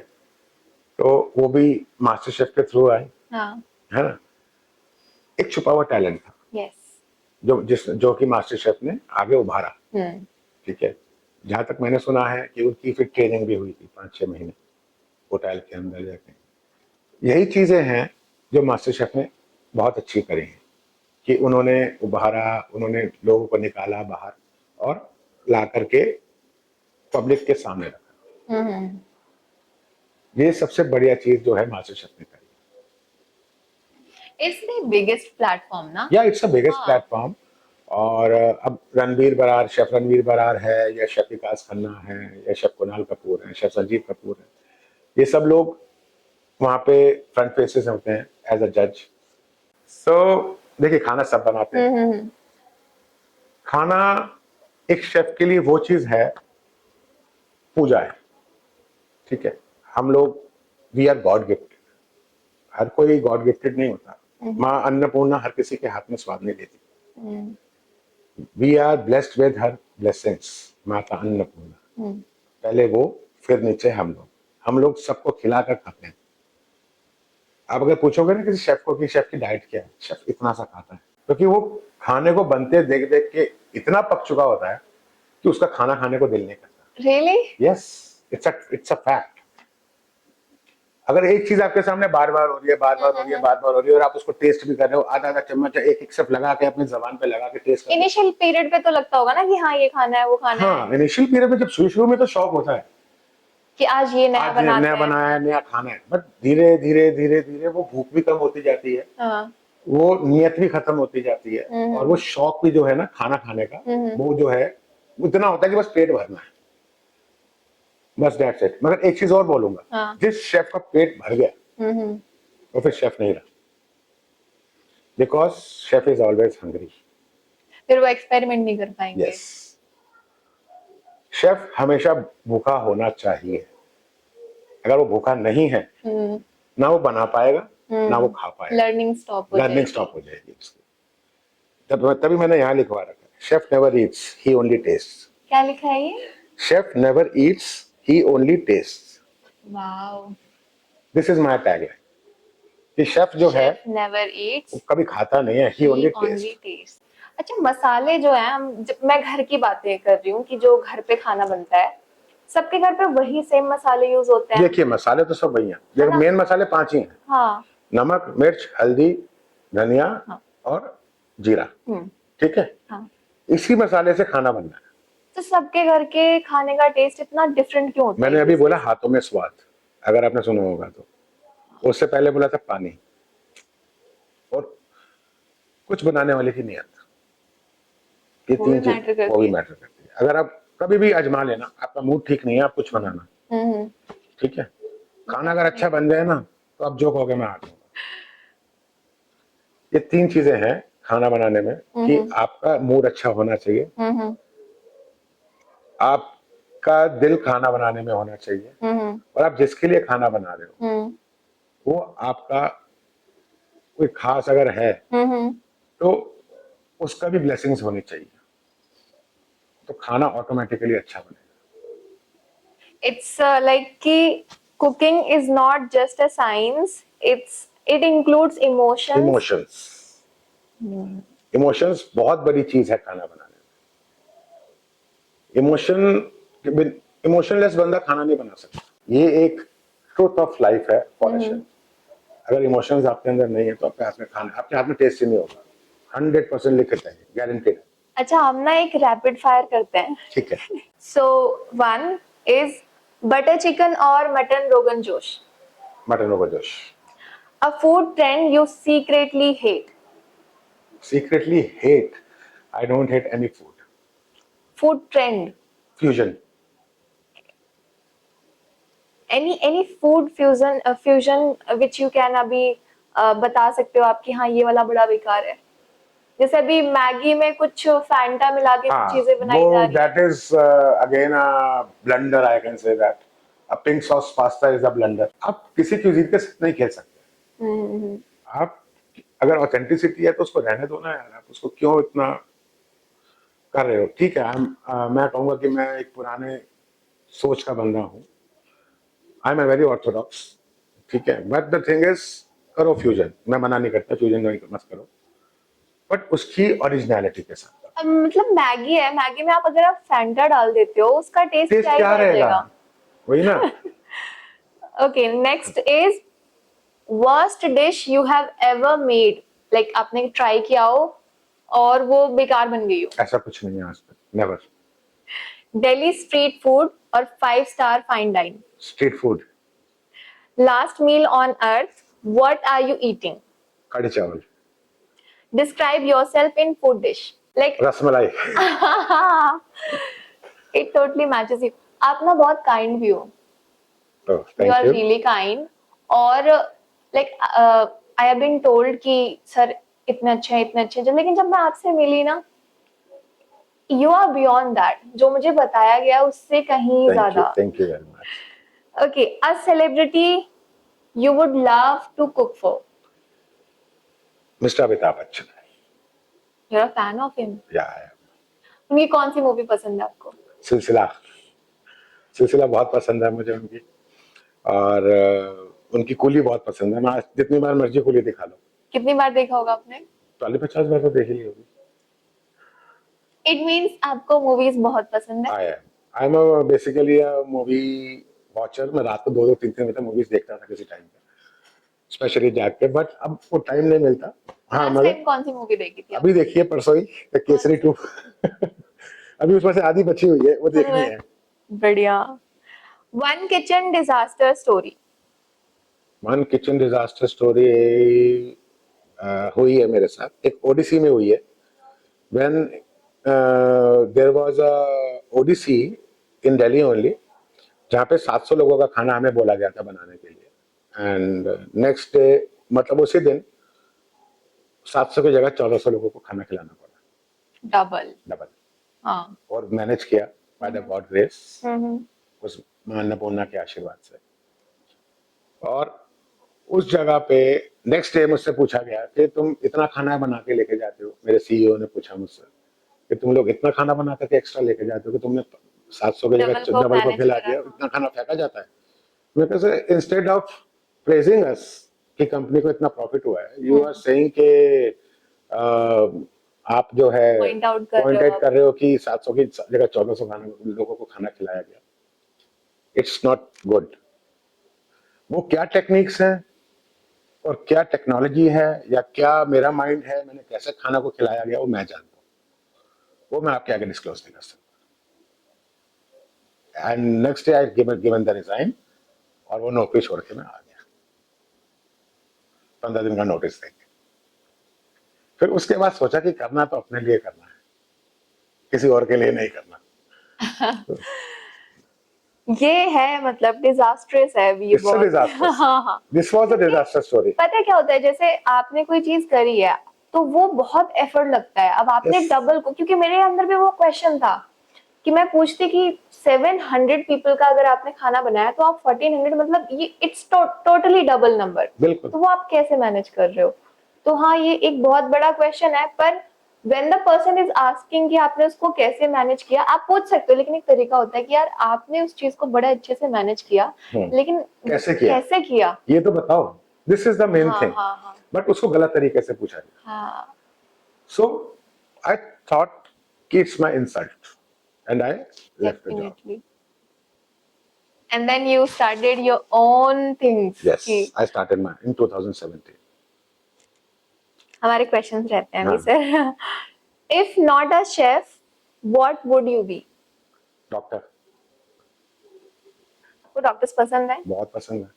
तो वो भी मास्टर शेफ के थ्रू आए, हाँ। है ना। एक छुपा हुआ टैलेंट था, यस। जो कि मास्टर शेफ ने आगे उभारा, ठीक है। जहां तक मैंने सुना है कि उनकी फिर ट्रेनिंग भी हुई थी 5-6 महीने होटल के अंदर जाके। यही चीजें हैं जो मास्टर शेफ ने बहुत अच्छी करी हैं, कि उन्होंने उभारा, उन्होंने लोगों को निकाला बाहर और ला करके पब्लिक के सामने रखा। ये सबसे बढ़िया चीज जो है मास्टर शेफ ने करी। इट्स द बिगेस्ट प्लेटफॉर्म ना? या इट्स अ बिगेस्ट हाँ। प्लेटफॉर्म। और अब रणवीर बरार, शेफ रणवीर बरार है, या शेफ विकास खन्ना है, या शेफ कुणाल कपूर है, शेफ संजीव कपूर है, ये सब लोग वहां पे फ्रंट फेसेस होते हैं एज अ जज। सो देखिए, खाना सब बनाते हैं। खाना एक शेफ के लिए वो चीज है, पूजा है, ठीक है। हम लोग, वी आर गॉड गिफ्टेड। हर कोई गॉड गिफ्टेड नहीं होता। माँ अन्नपूर्णा हर किसी के हाथ में स्वाद नहीं देती। We are blessed with her blessings, माता अन्नपूर्णा। पहले वो, फिर नीचे हम लोग सबको खिलाकर खाते हैं। आप अगर पूछोगे ना किसी शेफ को कि शेफ की डाइट क्या है, शेफ इतना सा खाता है, क्योंकि वो खाने को बनते देख देख के इतना पक चुका होता है कि उसका खाना खाने को दिल नहीं करता। Really? Yes, it's a fact. अगर एक चीज आपके सामने बार बार हो रही है, बार बार हो रही है, बार बार हो रही है, और आप उसको टेस्ट भी कर रहे हो, आधा आधा चम्मच एक एक सिप लगा के अपनी जबान पे लगा के टेस्ट कर रहे इनिशियल पीरियड पे तो लगता होगा ना कि हाँ ये खाना है वो हो। खाना है, हाँ, इनिशियल पीरियड में जब शुरू शुरू में तो शौक होता है, कि आज ये नया आज ये बनाते नया हैं। बनाया है, नया खाना है, बट धीरे धीरे धीरे धीरे वो भूख भी कम होती जाती है, हाँ। वो नियत भी खत्म होती जाती है, और वो शौक भी जो है ना खाना खाने का, वो जो है उतना होता है कि बस पेट भरना है, बस दैट्स इट। मगर एक चीज और बोलूंगा, हाँ। जिस शेफ का पेट भर गया वो फिर शेफ नहीं रहा, because chef is always hungry. फिर वो एक्सपेरिमेंट नहीं कर पाएंगे। यस, शेफ हमेशा भूखा होना चाहिए। अगर वो भूखा नहीं है, ना वो बना पाएगा, ना वो खा पाएगा, लर्निंग स्टॉप हो लर्निंग जाएगी। स्टॉप हो जाएगी उसकी। तभी मैंने यहाँ लिखवा रखा है, chef never eats, he only taste. क्या लिखा है ये? Chef never eats, he only taste. Wow. This is my tagline कि शेफ जो है शेफ नेवर ईट्स, वो कभी खाता नहीं है, ही ओनली टेस्ट। टेस्ट। अच्छा, मसाले जो है, मैं घर की बातें कर रही हूँ कि जो घर पे खाना बनता है, सबके घर पे वही सेम मसाले यूज होते हैं। देखिए मसाले तो सब वही हैं, देखो मेन मसाले 5 ही हैं। हाँ। नमक, मिर्च, हल्दी, धनिया, हाँ। और जीरा। ठीक है, हाँ। इसी मसाले से खाना बनना है। तो सबके घर के खाने का टेस्ट इतना डिफरेंट क्यों होता है? मैंने अभी बोला हाथों में स्वाद, अगर आपने सुना होगा तो। उससे पहले बोला था पानी, और कुछ बनाने वाले की नियत। ये वो तीन भी चीज मैटर करती वो भी है। मैटर करती है। अगर आप कभी भी आजमा लेना, आपका मूड ठीक नहीं है, आप कुछ बनाना, ठीक है, खाना अगर अच्छा बन जाए ना, तो आप जो कहोगे मैं आ जाऊंगा। ये 3 चीजें हैं खाना बनाने में, कि आपका मूड अच्छा होना चाहिए, आपका दिल खाना बनाने में होना चाहिए, और आप जिसके लिए खाना बना रहे हो वो आपका कोई खास अगर है तो उसका भी ब्लेसिंग्स होनी चाहिए, तो खाना ऑटोमेटिकली अच्छा बनेगा। It's like कि cooking is not just a science, it includes emotions. Emotions, emotions बहुत बड़ी चीज है खाना बनाने में। इमोशनलेस बंदा खाना नहीं बना सकता, ये एक ट्रूथ ऑफ लाइफ है फॉर अ शेफ। अगर इमोशंस आपके अंदर नहीं है तो आपके हाथ में खाना, आपके हाथ में टेस्ट ही नहीं होगा। 100% लिखित है, गारंटेड। अच्छा, हम ना एक रैपिड फायर करते हैं। ठीक है। सो 1 इज बटर चिकन और mutton rogan josh. Mutton rogan josh. A food trend you secretly hate. Secretly hate, I don't hate any food. Food trend, fusion. any food fusion which you can अभी बता सकते हो आप कि हाँ ये वाला बड़ा बेकार है? जैसे अभी मैगी में कुछ फैंटा मिला के कुछ चीजें बनाई जा रही that is again a blunder, I can say that a pink sauce pasta is a blunder। आप किसी क्यूजीन के साथ नहीं खेल सकते। आप अगर ऑथेंटिसिटी है तो उसको रहने दो ना यार, आप उसको क्यों इतना कर रहे हो? ठीक है, मैं कहूंगा कि मैं एक पुराने सोच का बंदा हूँ, I am a very orthodox, ठीक है, बट द थिंग इज करो फ्यूजन, मैं मना नहीं करता, फ्यूजन नहीं मत करो, बट उसकी ओरिजिनलिटी के साथ। मतलब मैगी है, मैगी में आप अगर आप फैंटा डाल देते हो उसका टेस्ट टेस्ट क्या रहेगा, वही ना। Okay, next is worst dish you have ever made, like आपने ट्राई किया हो और वो बेकार बन गई हो। ऐसा कुछ नहीं है आज तक, नेवर। दिल्ली स्ट्रीट फूड और 5 star fine dine. Street food. Last meal on earth, what are you eating? Kadhi chawal. Describe yourself in food dish, like rasmalai. It totally matches you. आप ना बहुत काइंड भी हो, यू आर रियली काइंड, और like I have been told कि sir इतने अच्छे हैं, इतने अच्छे हैं, लेकिन जब मैं आपसे मिली ना, यू आर बियॉन्ड दैट, जो मुझे बताया गया उससे कहीं ज्यादा। Thank you very much. Okay, a celebrity you would love to cook for. Mister Amitabh Bachchan. You are a fan of him? या उनकी कौन सी मूवी पसंद है आपको? सिलसिला। सिलसिला बहुत पसंद है मुझे उनकी, और उनकी कुली बहुत पसंद है। मैं जितनी बार मर्जी कुली दिखा लो। कितनी बार देखा होगा आपने? 50 बार तो देख ही ली होगी। इट मींस आपको मूवीज बहुत पसंद है। I am basically a movie watcher, मैं रात को 2-2 3-3 बजे तक मूवीज देखता था किसी टाइम पे, स्पेशली जाग के, बट अब वो टाइम नहीं मिलता। हाँ लास्ट मगर टाइम कौन सी मूवी देखी थी अभी देखिए परसों ही केसरी 2 अभी उसमें से आधी बची हुई है, वो देखनी है। बढ़िया। One kitchen disaster story. One kitchen disaster story हुई है मेरे साथ, एक ओडिसी में हुई है। When there was a Odyssey in Delhi only, जहाँ पे 700 लोगों का खाना हमें बोला गया था बनाने के लिए, एंड नेक्स्ट डे, मतलब उसी दिन 700 की जगह 1400 लोगों को खाना खिलाना पड़ा, डबल। डबल। हाँ। और मैनेज किया बाय द गॉड ग्रेस, हम्म। उस मां अन्नपूर्णा के आशीर्वाद से। और उस जगह पे नेक्स्ट डे मुझसे पूछा गया कि तुम इतना खाना बना के लेके जाते हो, मेरे सीईओ ने पूछा मुझसे कि तुम लोग इतना खाना बना करके एक्स्ट्रा लेके जाते हो कि तुमने 700 की डबल जगह को डबल को मैनेज खिला करा। दिया, इतना खाना फेंका जाता है। मैं कैसे, इंस्टेड ऑफ प्रेजिंग अस कि कंपनी को इतना प्रॉफिट हुआ है, यू आर सेइंग के आप जो है पॉइंट आउट कर रहे पॉइंट हो आउट आप। कर रहे हो कि 700 की जगह 1400 लोगों को खाना खिलाया गया। It's not good. वो क्या टेक्निक्स हैं और क्या टेक्नोलॉजी है या क्या मेरा माइंड है, मैंने कैसे खाना को खिलाया गया, वो मैं जानता हूँ, वो मैं आपके आगे डिस्क्लोज नहीं कर सकता। And next day I given the resign, और वो नौकरी छोड़ के मैं आ गया 15 दिन का नोटिस देके। फिर उसके बाद सोचा कि करना तो अपने लिए करना है, किसी और के लिए नहीं करना। ये है मतलब डिजास्ट्रेस है ये इट्स अ बहुत। डिजास्टर। हाँ हाँ। दिस वाज अ क्योंकि डिजास्टर स्टोरी। पता है क्या होता है, जैसे आपने कोई चीज करी है तो वो बहुत एफर्ट लगता है, अब आपने यस, डबल को, क्योंकि मेरे अंदर भी वो क्वेश्चन था कि मैं पूछती कि 700 पीपल का अगर आपने खाना बनाया तो आप 1400, मतलब ये इट्स टोटली डबल नंबर। बिल्कुल। तो वो आप कैसे मैनेज कर रहे हो? तो हाँ, ये एक बहुत बड़ा क्वेश्चन है। पर when the person is asking कि आपने उसको कैसे मैनेज किया, आप पूछ सकते हो, लेकिन एक तरीका होता है कि यार आपने उस चीज को बड़े अच्छे से मैनेज किया, लेकिन कैसे किया, कैसे किया? ये तो बताओ। दिस इज द मेन हाँ थिंग। हाँ हाँ बट उसको गलत तरीके से पूछा गया। हाँ। सो आई थॉट कि it's my insult, and I left the job. Definitely. And then you started your own things yes, कि आई स्टार्टेड माय इन 2017। हमारे क्वेश्चंस रहते हैं अभी हाँ, sir. If not a chef, what would you be? Doctor. आपको doctors पसंद है? बहुत पसंद है।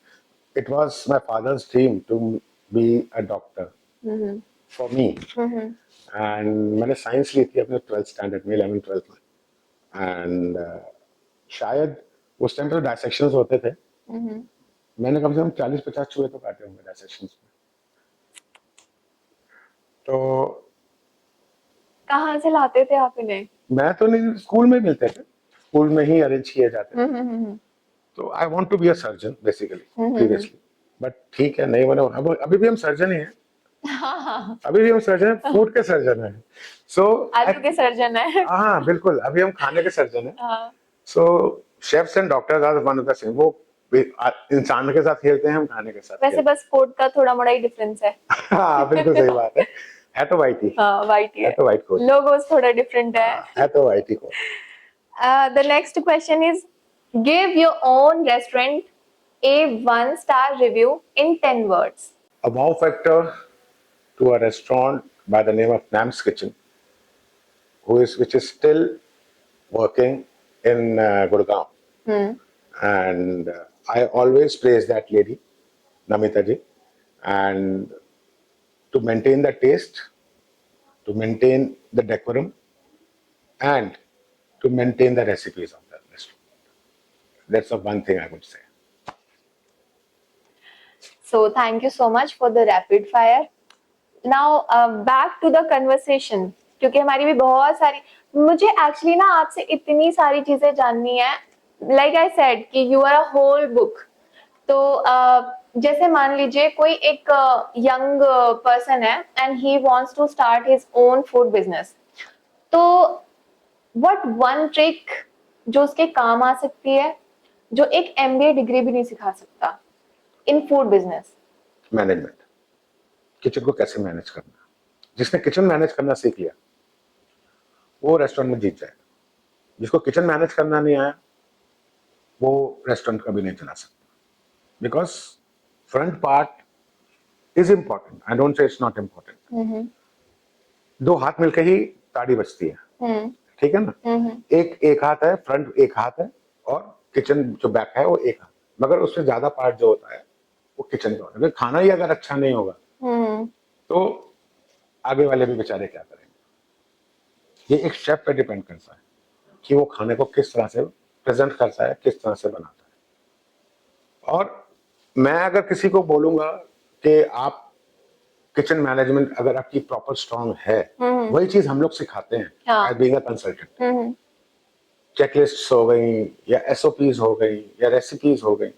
It was my father's dream to be a doctor hmm for me. Hmm and मैंने साइंस ली थी अपने 12th स्टैंडर्ड में, 11th 12th में। एंड शायद उस टाइम पे डायसेक्शंस होते थे, हम्म। मैंने कम से कम 40-50 चूहे तो काटे होंगे डायसेक्शंस में। तो कहाँ से लाते थे आप इन्हें? मैं तो नहीं, स्कूल में मिलते थे, स्कूल में ही अरेंज किए जाते थे। हम्म। तो I want to be a surgeon basically, hmm. Previously. But ठीक है, नहीं बना, अब अभी भी हम सर्जन ही हैं। हाँ हाँ। अभी भी हम सर्जन हैं, फूड के सर्जन हैं। सो आलू के सर्जन है। हाँ बिल्कुल, अभी हम खाने के सर्जन हैं। हाँ। So chefs and doctors are one of the same. वो इंसान के साथ खेलते हैं, हम खाने के साथ वैसे खेलते बस कोड का थोड़ा मोड़ा ही डिफरेंस है। हैं। हाँ बिल्कुल सही बात है तो वाइट ही, हाँ, वाइट ही है है। तो वाइट कोट। लोगोस थोड़ा डिफरेंट है। हाँ, है तो वाइट ही coat. The next question is, give your own restaurant a 1-star review in 10 words. A wow factor to a restaurant by the name of Nam's Kitchen, which is still working in Gurgaon. And I always praise that lady, Namita ji, and to maintain the taste, to maintain the decorum, and to maintain the recipes of the restaurant. That's the one thing I would say. So thank you so much for the rapid fire. Now back to the conversation, क्योंकि हमारी भी बहुत सारी, मुझे actually ना आपसे इतनी सारी चीजें जाननी है। लाइक आई सेड कि you are a whole book. तो जैसे मान लीजिए कोई एक यंग पर्सन है and he wants to start his own food business, तो व्हाट वन ट्रिक जो उसके काम आ सकती है, जो एक एमबीए डिग्री भी नहीं सिखा सकता इन फूड बिजनेस? मैनेजमेंट, किचन को कैसे मैनेज करना। जिसने किचन मैनेज करना सीख लिया वो रेस्टोरेंट में जीत जाएगा। जिसको किचन मैनेज करना नहीं आया वो रेस्टोरेंट कभी नहीं चला सकता, because front part is important, I don't say it's not important. दो हाथ मिलके ही ताड़ी बजती है, ठीक है ना। एक एक हाथ है, फ्रंट एक हाथ है, और किचन जो बैक है वो एक हाथ, मगर उससे ज्यादा पार्ट जो होता है वो किचन का होता है। अगर खाना ही अगर अच्छा नहीं होगा तो आगे वाले भी बेचारे क्या करेंगे। ये एक शेफ पे डिपेंड करता है कि वो खाने को किस तरह से प्रेजेंट करता है, किस तरह से बनाता है। और मैं अगर किसी को बोलूंगा कि आप किचन मैनेजमेंट अगर आपकी प्रॉपर स्ट्रांग है, वही चीज हम लोग सिखाते हैं as being a consultant. Checklist हो गई या एसओपीज हो गई या रेसिपीज हो गई,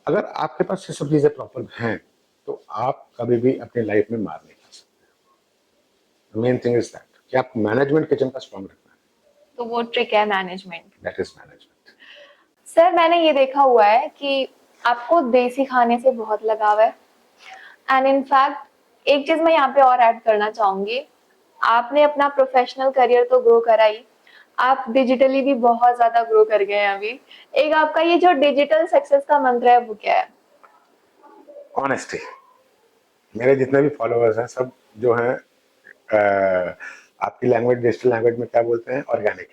अगर आपके पास ये सब चीजें प्रॉपर हैं तो आप कभी भी अपनी लाइफ में मार नहीं खा सकते। मेन थिंग इज दैट कि आप मैनेजमेंट किचन का स्ट्रांग रखना है, तो वो ट्रिक है management. That is management. Sir मैंने ये देखा हुआ है कि आपको देसी खाने से बहुत लगाव है, एंड इनफैक्ट एक चीज मैं यहाँ पे और ऐड करना चाहूंगी, आपने अपना प्रोफेशनल करियर तो ग्रो करा ही, आप डिजिटली भी बहुत ज्यादा ग्रो कर गए हैं अभी। एक आपका ये जो डिजिटल सक्सेस का मंत्र है वो क्या है? ऑनेस्टी। मेरे जितने भी फॉलोअर्स हैं सब जो हैं आपकी लैंग्वेज डिजिटल लैंग्वेज में क्या बोलते हैं, ऑर्गेनिक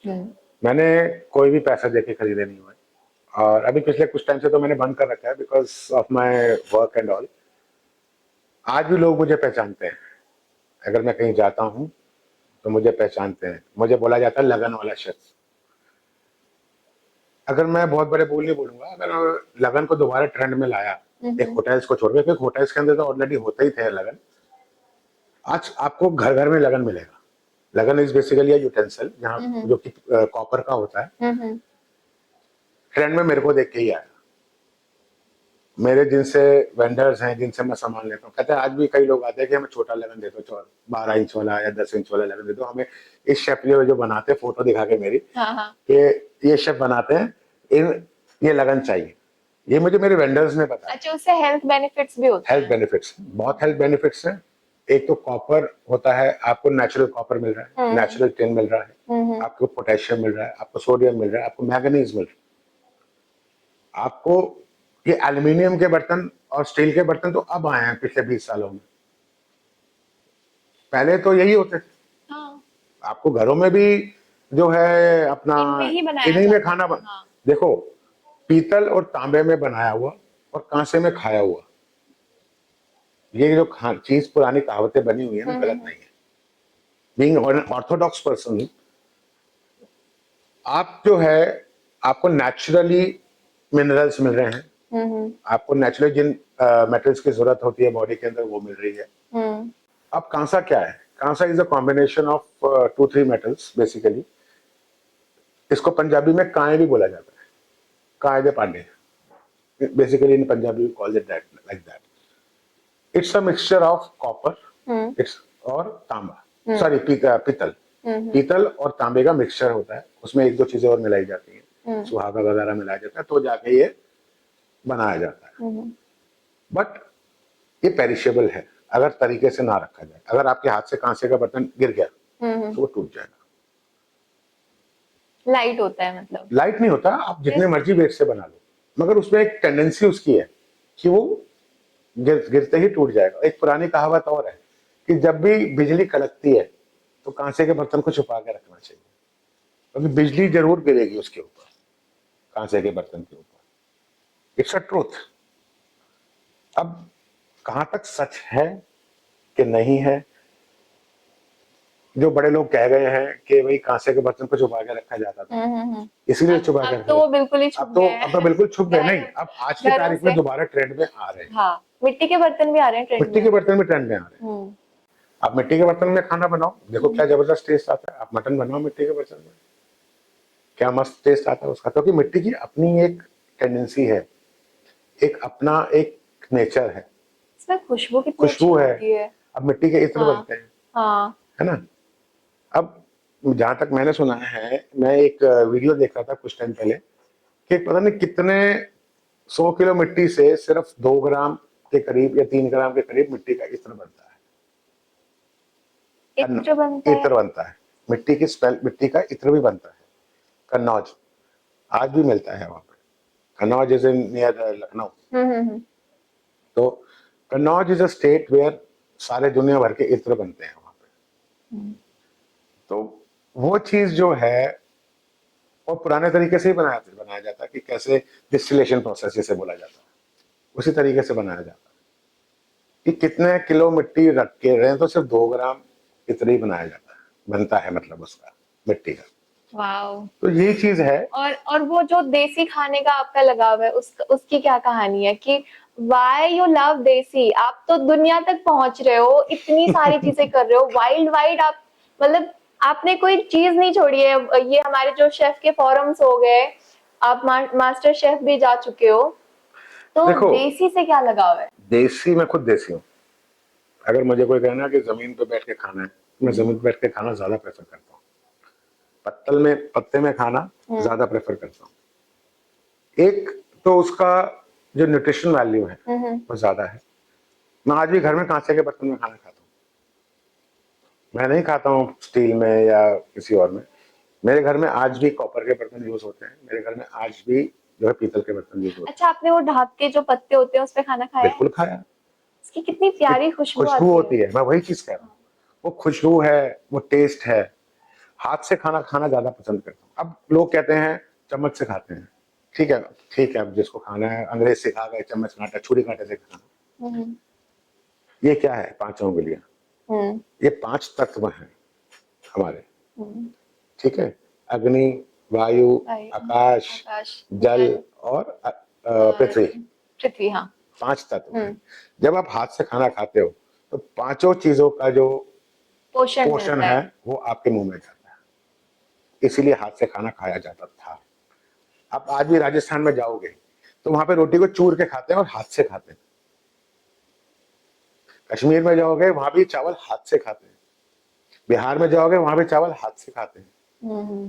है। मैंने कोई भी पैसा देके खरीदे नहीं हुए, और अभी पिछले कुछ टाइम से तो मैंने बंद कर रखा है because of my work and all. आज भी लोग मुझे पहचानते हैं, अगर मैं कहीं जाता हूँ तो मुझे पहचानते हैं, मुझे बोला जाता है लगन वाला शख्स। अगर मैं बहुत बड़े बोल नहीं बोलूंगा, अगर लगन को दोबारा ट्रेंड में लाया एक होटल्स को छोड़ के, क्योंकि होटल्स के अंदर तो ऑलरेडी होते ही थे लगन, आज आपको घर घर में लगन मिलेगा। लगन इज बेसिकली यूटेंसिल जहाँ जो कि कॉपर का होता है। ट्रेंड में मेरे को देख के ही आया। मेरे जिनसे वेंडर्स हैं जिनसे मैं सामान लेता हूँ, कहते हैं आज भी कई लोग आते हैं कि हमें छोटा लगन दे दो, 12 इंच वाला या 10 इंच वाला लगन दे दो हमें। इस शेफ जो बनाते हैं फोटो दिखा के मेरी कि ये शेफ बनाते हैं, इन ये लगन चाहिए। ये मुझे मेरे वेंडर्स ने बताया। अच्छा, उससे हेल्थ बेनिफिट्स भी होते हैं? हेल्थ बेनिफिट्स, बहुत हेल्थ बेनिफिट्स हैं। एक तो कॉपर होता है, आपको नेचुरल कॉपर मिल रहा है, नेचुरल टिन मिल रहा है, आपको पोटेशियम मिल रहा है, आपको सोडियम मिल रहा है, आपको मैग्नीज मिल रहा है। आपको ये एल्यूमिनियम के बर्तन और स्टील के बर्तन तो अब आए हैं पिछले 20 सालों में, पहले तो यही होते थे। हाँ। आपको घरों में भी जो है अपना इन्हीं में खाना देखो, पीतल और तांबे में बनाया हुआ और कांसे में खाया हुआ, ये जो चीज पुरानी कहावतें बनी हुई है ना, गलत नहीं है। बीइंग ऑर्थोडॉक्स पर्सन, आप जो है आपको नेचुरली मिनरल्स मिल रहे हैं, आपको नेचुरली जिन मेटल्स की जरूरत होती है बॉडी के अंदर वो मिल रही है। अब कांसा क्या है? Kansa is a combination of 2-3 metals basically. इसको पंजाबी में कांय भी बोला जाता है, कांय दे पांडे, basically in Punjabi we call it that, like that. It's a mixture of copper it's और तांबा, सॉरी पीतल। पीतल और तांबे का मिक्सचर होता है, उसमें एक दो चीजें और मिलाई जाती हैं, सुहागा वगैरह मिलाया जाता है, तो जाके ये बनाया जाता है। बट ये पेरिशेबल है अगर तरीके से ना रखा जाए। अगर आपके हाथ से कांसे का बर्तन गिर गया तो वो टूट जाएगा। लाइट होता है मतलब? लाइट नहीं होता, आप जितने मर्जी वेट से बना लो, मगर उसमें एक टेंडेंसी उसकी है कि वो गिरते ही टूट जाएगा। एक पुरानी कहावत और है कि जब भी बिजली कड़कती है तो कांसे के बर्तन को छुपा के रखना चाहिए, क्योंकि बिजली जरूर गिरेगी उसके ऊपर, कांसे के बर्तन के ऊपर। It's a truth. अब कहां तक सच है कि नहीं है, जो बड़े लोग कह गए हैं कि भाई कांसे के बर्तन को छुपा के रखा जाता था, इसीलिए छुपा के तो वो बिल्कुल ही छुप गए हैं। अब तो बिल्कुल छुप गए। नहीं, अब आज की तारीख में दोबारा ट्रेंड में आ रहे हैं। हाँ, मिट्टी के बर्तन भी आ रहे हैं ट्रेंड में। मिट्टी के बर्तन भी ट्रेंड में आ रहे हैं। आप मिट्टी के बर्तन में खाना बनाओ, देखो क्या जबरदस्त टेस्ट आता है। आप मटन बनाओ मिट्टी के बर्तन में, क्या मस्त टेस्ट आता है उसका। क्योंकि मिट्टी की अपनी एक टेंडेंसी है, एक अपना एक नेचर है, इसमें खुशबू कितनी खुशबू अच्छी है। अब मिट्टी के इत्र बनते हैं, है ना। अब जहां तक मैंने सुना है, मैं एक वीडियो देख रहा था कुछ टाइम पहले कि पता नहीं कितने 100 किलो मिट्टी से सिर्फ 2 ग्राम के करीब या 3 ग्राम के करीब मिट्टी का इत्र बनता है। इत्र बनता है, मिट्टी की स्पेल, मिट्टी का इत्र भी बनता है, कन्नौज। आज भी मिलता है वहाँ पे। Kannauj is in near Lucknow. तो Kannauj is a state where सारे दुनिया भर के इत्र बनते हैं वहाँ पे। तो वो चीज जो है वो पुराने तरीके से ही बनाया जाता है कि कैसे डिस्टिलेशन प्रोसेस जिसे बोला जाता है, उसी तरीके से बनाया जाता है कि कितने किलो मिट्टी रख के रहे तो सिर्फ 2 ग्राम इतना ही बनाया जाता है, बनता है मतलब उसका मिट्टी का। वाओ। तो यही चीज है। और वो जो देसी खाने का आपका लगाव है उसकी क्या कहानी है कि व्हाई यू लव देसी? आप तो दुनिया तक पहुंच रहे हो, इतनी सारी चीजें कर रहे हो, वाइल्ड वाइल्ड आप, मतलब आपने कोई चीज नहीं छोड़ी है। ये हमारे जो शेफ के फोरम्स हो गए, आप मास्टर शेफ भी जा चुके हो, तो देखो देसी से क्या लगाव है? देसी, मैं खुद देसी हूँ। अगर मुझे कोई कहना कि जमीन पे बैठ के खाना है, मैं जमीन पे बैठ के खाना ज्यादा प्रेफर करता हूँ। पत्तल में पत्ते में खाना ज्यादा प्रेफर करता हूँ। एक तो उसका जो न्यूट्रिशन वैल्यू है वो ज्यादा है। मैं आज भी घर में कांचे के बर्तन में खाना खाता हूँ, मैं नहीं खाता हूँ स्टील में या किसी और में। मेरे घर में आज भी कॉपर के बर्तन यूज होते हैं, मेरे घर में आज भी जो है पीतल के बर्तन यूज होते हैं। अच्छा, आपने वो ढाक के जो पत्ते होते हैं उस पे खाना खाया है? बिल्कुल खाया। इसकी कितनी प्यारी खुशबू खुशबू आती होती है। है, मैं वही चीज कह रहा हूँ। वो खुशबू है, वो टेस्ट है। हाथ से खाना खाना ज्यादा पसंद करता हूँ। अब लोग कहते हैं चम्मच से खाते हैं, ठीक है, ठीक है, अब जिसको खाना है, अंग्रेज सिखा गए चम्मच कांटा छुरी कांटे से खाना। ये क्या है? 5 उंगलियां। ये 5 तत्व हैं हमारे, ठीक है। अग्नि, वायु, आकाश, जल और पृथ्वी। पृथ्वी, हाँ। 5 तत्व हैं। जब आप हाथ से खाना खाते हो तो पांचों चीजों का जो पोषण है वो आपके मुंह में जाता है, इसीलिए हाथ से खाना खाया जाता था। आप आज भी राजस्थान में जाओगे तो वहां पे रोटी को चूर के खाते हैं और हाथ से खाते हैं। कश्मीर में जाओगे वहां भी चावल हाथ से खाते हैं। बिहार में जाओगे वहां भी चावल हाथ से खाते हैं,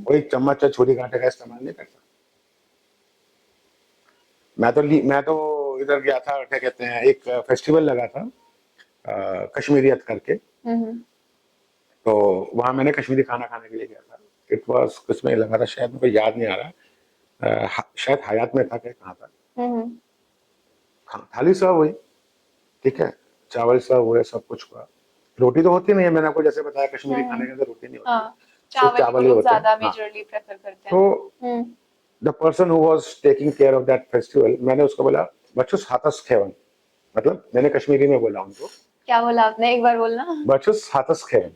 कोई चम्मच या छुरी कांटे का इस्तेमाल नहीं करता। मैं तो इधर गया था, क्या कहते हैं, एक फेस्टिवल लगा था कश्मीरियत करके। तो वहां मैंने कश्मीरी खाना खाने के लिए गया था। इट वॉज किसमें लगा था, शायद मुझे याद नहीं आ रहा, शायद हयात में था क्या, कहाँ था। थाली सर्व हुई, ठीक है, चावल सर्व हुए, सब कुछ हुआ। रोटी तो होती नहीं है, मैंने आपको जैसे बताया कश्मीरी खाने के अंदर रोटी नहीं होती, हाँ, सिर्फ चावल ही होते हैं। मेजरली प्रेफर करते हैं। तो the person who was taking care of that festival, मैंने उसको बोला बचुस हाथस खेवन, मतलब मैंने कश्मीरी में बोला उनको। क्या बोला आपने, एक बार बोलना। बचुस हाथस खेवन,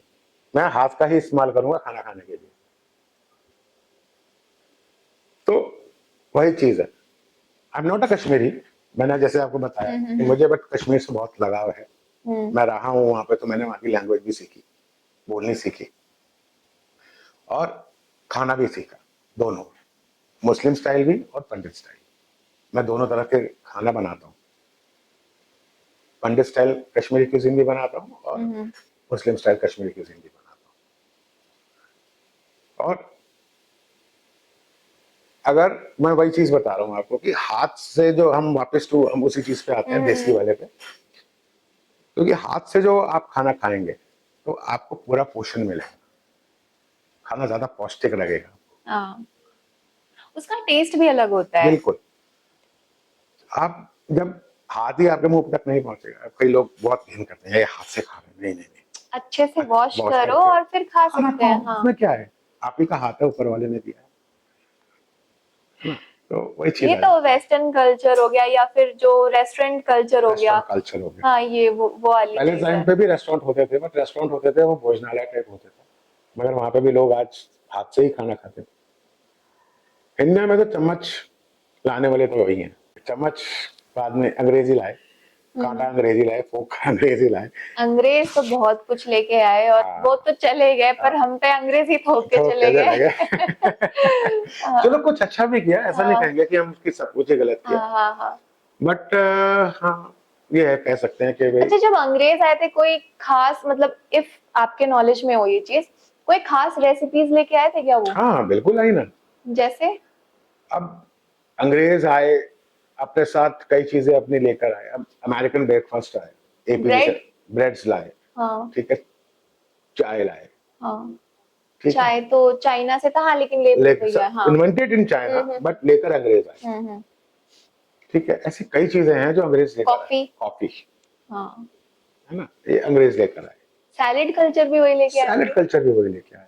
मैं हाथ का ही इस्तेमाल करूंगा खाना खाने के लिए। तो वही चीज है। I am not a Kashmiri, मैंने जैसे आपको बताया कि मुझे बट कश्मीर से बहुत लगाव है। मैं रहा हूँ वहां पे, तो मैंने वहां की लैंग्वेज भी सीखी, बोलनी सीखी और खाना भी सीखा, दोनों, मुस्लिम स्टाइल भी और पंडित स्टाइल। मैं दोनों तरह के खाना बनाता हूँ, पंडित स्टाइल कश्मीरी क्यूजीन भी बनाता हूँ और मुस्लिम स्टाइल कश्मीरी क्यूजीन भी बनाता हूँ। और अगर मैं वही चीज बता रहा हूँ आपको कि हाथ से जो हम वापस टू हम उसी चीज पे आते हैं, देसी वाले पे, क्योंकि हाथ से जो आप खाना खाएंगे तो आपको पूरा पोषण मिलेगा, खाना ज्यादा पौष्टिक लगेगा। हाँ, उसका टेस्ट भी अलग होता है। बिल्कुल। आप जब हाथ ही आपके मुंह तक नहीं पहुंचेगा, कई लोग बहुत घिन करते हैं, ये हाथ से खा रहे हैं, नहीं नहीं नहीं, अच्छे से वॉश वॉश करो करके और फिर खा खाना सकते हैं। खाओ, हाँ, उसमें क्या है, आप ही का हाथ है, ऊपर वाले ने दिया है। तो वही चीज ये आ तो जाती है। वेस्टर्न कल्चर हो गया या फिर जो रेस्टोरेंट कल्चर हो गया। रेस्टोरेंट कल्चर हो गया। हाँ, ये वो वाली पहले चीज टाइम है। पे भी रेस्टोरेंट होते थे, बट रेस्टोरेंट होते थे वो भोजनालय टाइप होते थे, मगर वहां पे भी लोग आज हाथ से ही खाना खाते थे। इंडिया में तो चम्मच लाने वाले तो वही हैं, चम्मच बाद में अंग्रेजी लाए, कांटा अंग्रेजी लाए, फोक अंग्रेजी लाए। अंग्रेज तो बहुत कुछ लेके आए और हाँ, वो तो चले गए, पर हाँ, हम पे अंग्रेजी थोप के ठोक चले के चले गए। गए। चलो हाँ, कुछ अच्छा भी किया, ऐसा नहीं हाँ, कहेंगे कि हम उसकी सब कुछ ही गलत किया, हाँ, हाँ, हाँ। बट हाँ ये है, कह सकते हैं कि भाई। अच्छा, जब अंग्रेज आए थे कोई खास, मतलब इफ आपके नॉलेज में हो ये चीज, कोई खास रेसिपीज लेके आए थे क्या वो? हाँ बिल्कुल आई ना। जैसे? अब अंग्रेज आए, अपने साथ कई चीजें अपनी लेकर आए। अब अमेरिकन ब्रेकफास्ट आए, एपी जैसे ब्रेड। ब्रेड्स लाए, हाँ, ठीक है, चाय लाए, हाँ। ठीक है, चाय तो चाइना से था, हाँ, लेकिन ले तो गया, हाँ। इन्वेंटेड इन चाइना बट लेकर अंग्रेज आए। हम्म। ठीक है, ऐसी कई चीजें हैं जो अंग्रेज लेकर आए। कॉफी, कॉफी, हाँ। है ना, ये अंग्रेज लेकर आए। सैलेड कल्चर भी वही लेके आए सैलड होंगे। कल्चर भी वही लेके आए।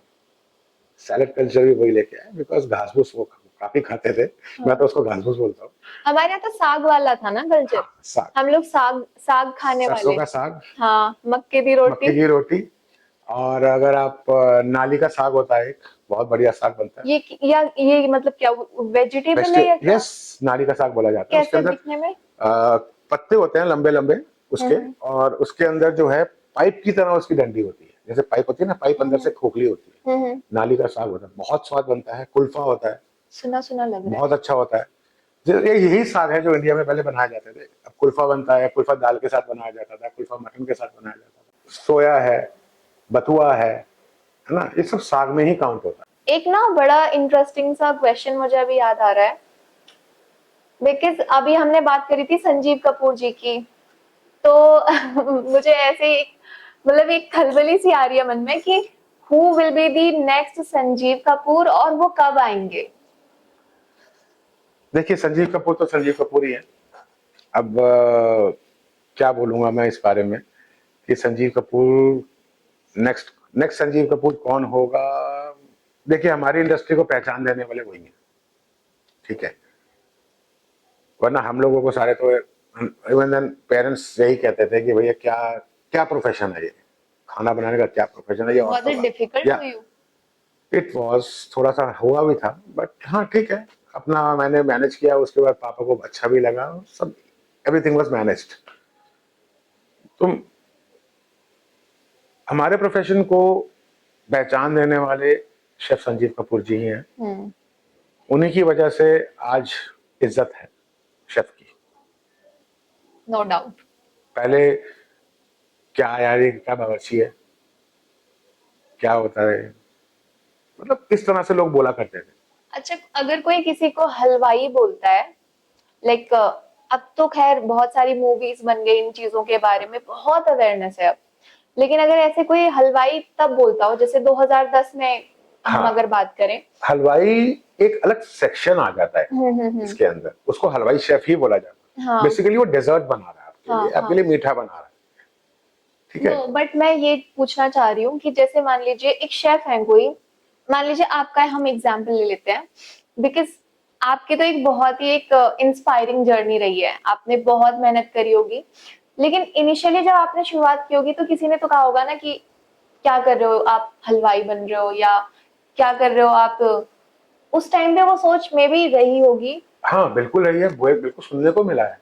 सैलड कल्चर भी वही लेके आए, बिकॉज घास फूस वो काफी खाते थे। मैं तो उसको घास फूस बोलता हूँ। हमारे यहाँ तो साग वाला था ना कल्चर। हाँ, साग, हम लोग साग साग खाने सरसों वाले। का साग, हाँ, मक्के की मक्के रोटी। की रोटी। और अगर आप नाली का साग होता है, एक बहुत बढ़िया साग बनता है। ये मतलब क्या वेजिटेबल है या क्या? यस, नाली का साग बोला जाता है। उसके कैसे अंदर दिखने में? पत्ते होते हैं लंबे लंबे उसके, हम्म और उसके अंदर जो है पाइप की तरह उसकी डंडी होती है। जैसे पाइप होती है ना, पाइप अंदर से खोखली होती है। नाली का साग होता है, बहुत स्वाद बनता है। कुल्फा होता है, सुना सुना लग रहा है। बहुत अच्छा होता है। यही साग है जो इंडिया में पहले बनाए जाते थे। अब कुल्फा बनता है, कुल्फा दाल के साथ बनाया जाता था, कुल्फा मटन के साथ बनाया जाता था। सोया है, बथुआ है ना, ये सब साग में ही काउंट होता है। एक ना बड़ा इंटरेस्टिंग सा क्वेश्चन मुझे अभी याद आ रहा है, बिकॉज अभी हमने बात करी थी संजीव कपूर जी की, तो मुझे ऐसे एक मतलब एक खलबली सी आ रही है मन में कि who will be the next Sanjeev Kapoor और वो कब आएंगे? देखिए, संजीव कपूर तो संजीव कपूर ही है। अब क्या बोलूंगा मैं इस बारे में कि संजीव कपूर नेक्स्ट नेक्स्ट संजीव कपूर कौन होगा। देखिए, हमारी इंडस्ट्री को पहचान देने वाले वही हैं। ठीक है, वरना हम लोगों को सारे तो इवन देन पेरेंट्स यही कहते थे कि भैया क्या क्या प्रोफेशन है ये, खाना बनाने का क्या प्रोफेशन है ये वाज औरतों इट का। डिफिकल्ट या फॉर यू? इट वाज, थोड़ा सा हुआ भी था, बट हाँ ठीक है, अपना मैंने मैनेज किया। उसके बाद पापा को अच्छा भी लगा, सब एवरीथिंग वाज मैनेज्ड। तुम हमारे प्रोफेशन को पहचान देने वाले शेफ संजीव कपूर जी ही हैं। उन्हीं की वजह से आज इज्जत है शेफ की। No doubt. पहले क्या यार, ये क्या बावर्ची है, क्या होता है, मतलब इस तरह से लोग बोला करते थे। अच्छा, अगर कोई किसी को हलवाई बोलता है, लाइक अब तो खैर बहुत सारी मूवीज बन गई इन चीजों के बारे में, बहुत अवेयरनेस है अब, लेकिन अगर ऐसे कोई हलवाई तब बोलता हो जैसे 2010 में हम हाँ, अगर बात करें, हलवाई एक अलग सेक्शन आ जाता है इसके अंदर, उसको हलवाई शेफ ही बोला जाता है। हाँ बेसिकली वो डेजर्ट बना रहा है आपके हाँ लिए, आपके हाँ। लिए मीठा बना रहा है। ठीक है, नो, बट मैं ये पूछना चाह रही हूँ कि जैसे मान लीजिए एक शेफ है कोई, मान लीजिए आपका हम एग्जाम्पल ले लेते हैं, बिकॉज आपकी तो एक बहुत ही एक इंस्पायरिंग जर्नी रही है, आपने बहुत मेहनत करी होगी, लेकिन इनिशियली जब आपने शुरुआत की होगी तो किसी ने तो कहा होगा ना कि क्या कर रहे हो आप, हलवाई बन रहे हो या क्या कर रहे हो आप, उस टाइम पे वो सोच में भी रही होगी। हाँ बिल्कुल रही है, वो बिल्कुल सुनने को मिला है।